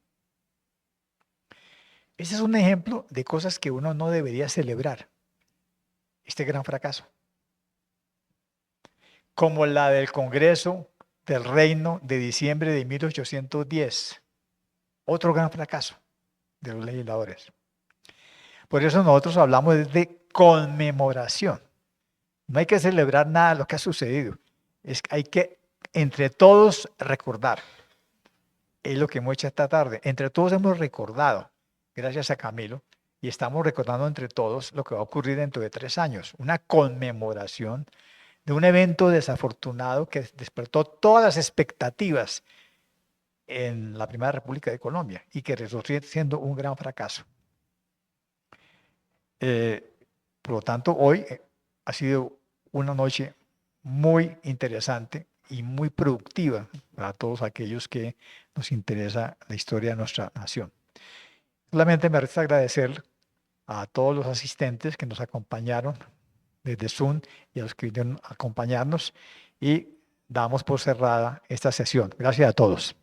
Ese es un ejemplo de cosas que uno no debería celebrar. Este gran fracaso. Como la del Congreso del Reino de diciembre de 1810. Otro gran fracaso de los legisladores. Por eso nosotros hablamos de conmemoración. No hay que celebrar nada de lo que ha sucedido. Hay que, entre todos, recordar. Es lo que hemos hecho esta tarde. Entre todos hemos recordado, gracias a Camilo, y estamos recordando entre todos lo que va a ocurrir dentro de 3 años. Una conmemoración de un evento desafortunado que despertó todas las expectativas en la Primera República de Colombia y que resultó siendo un gran fracaso. Por lo tanto, hoy ha sido una noche muy interesante y muy productiva para todos aquellos que nos interesa la historia de nuestra nación. Solamente me resta agradecer a todos los asistentes que nos acompañaron desde Zoom y a los que vinieron a acompañarnos y damos por cerrada esta sesión. Gracias a todos.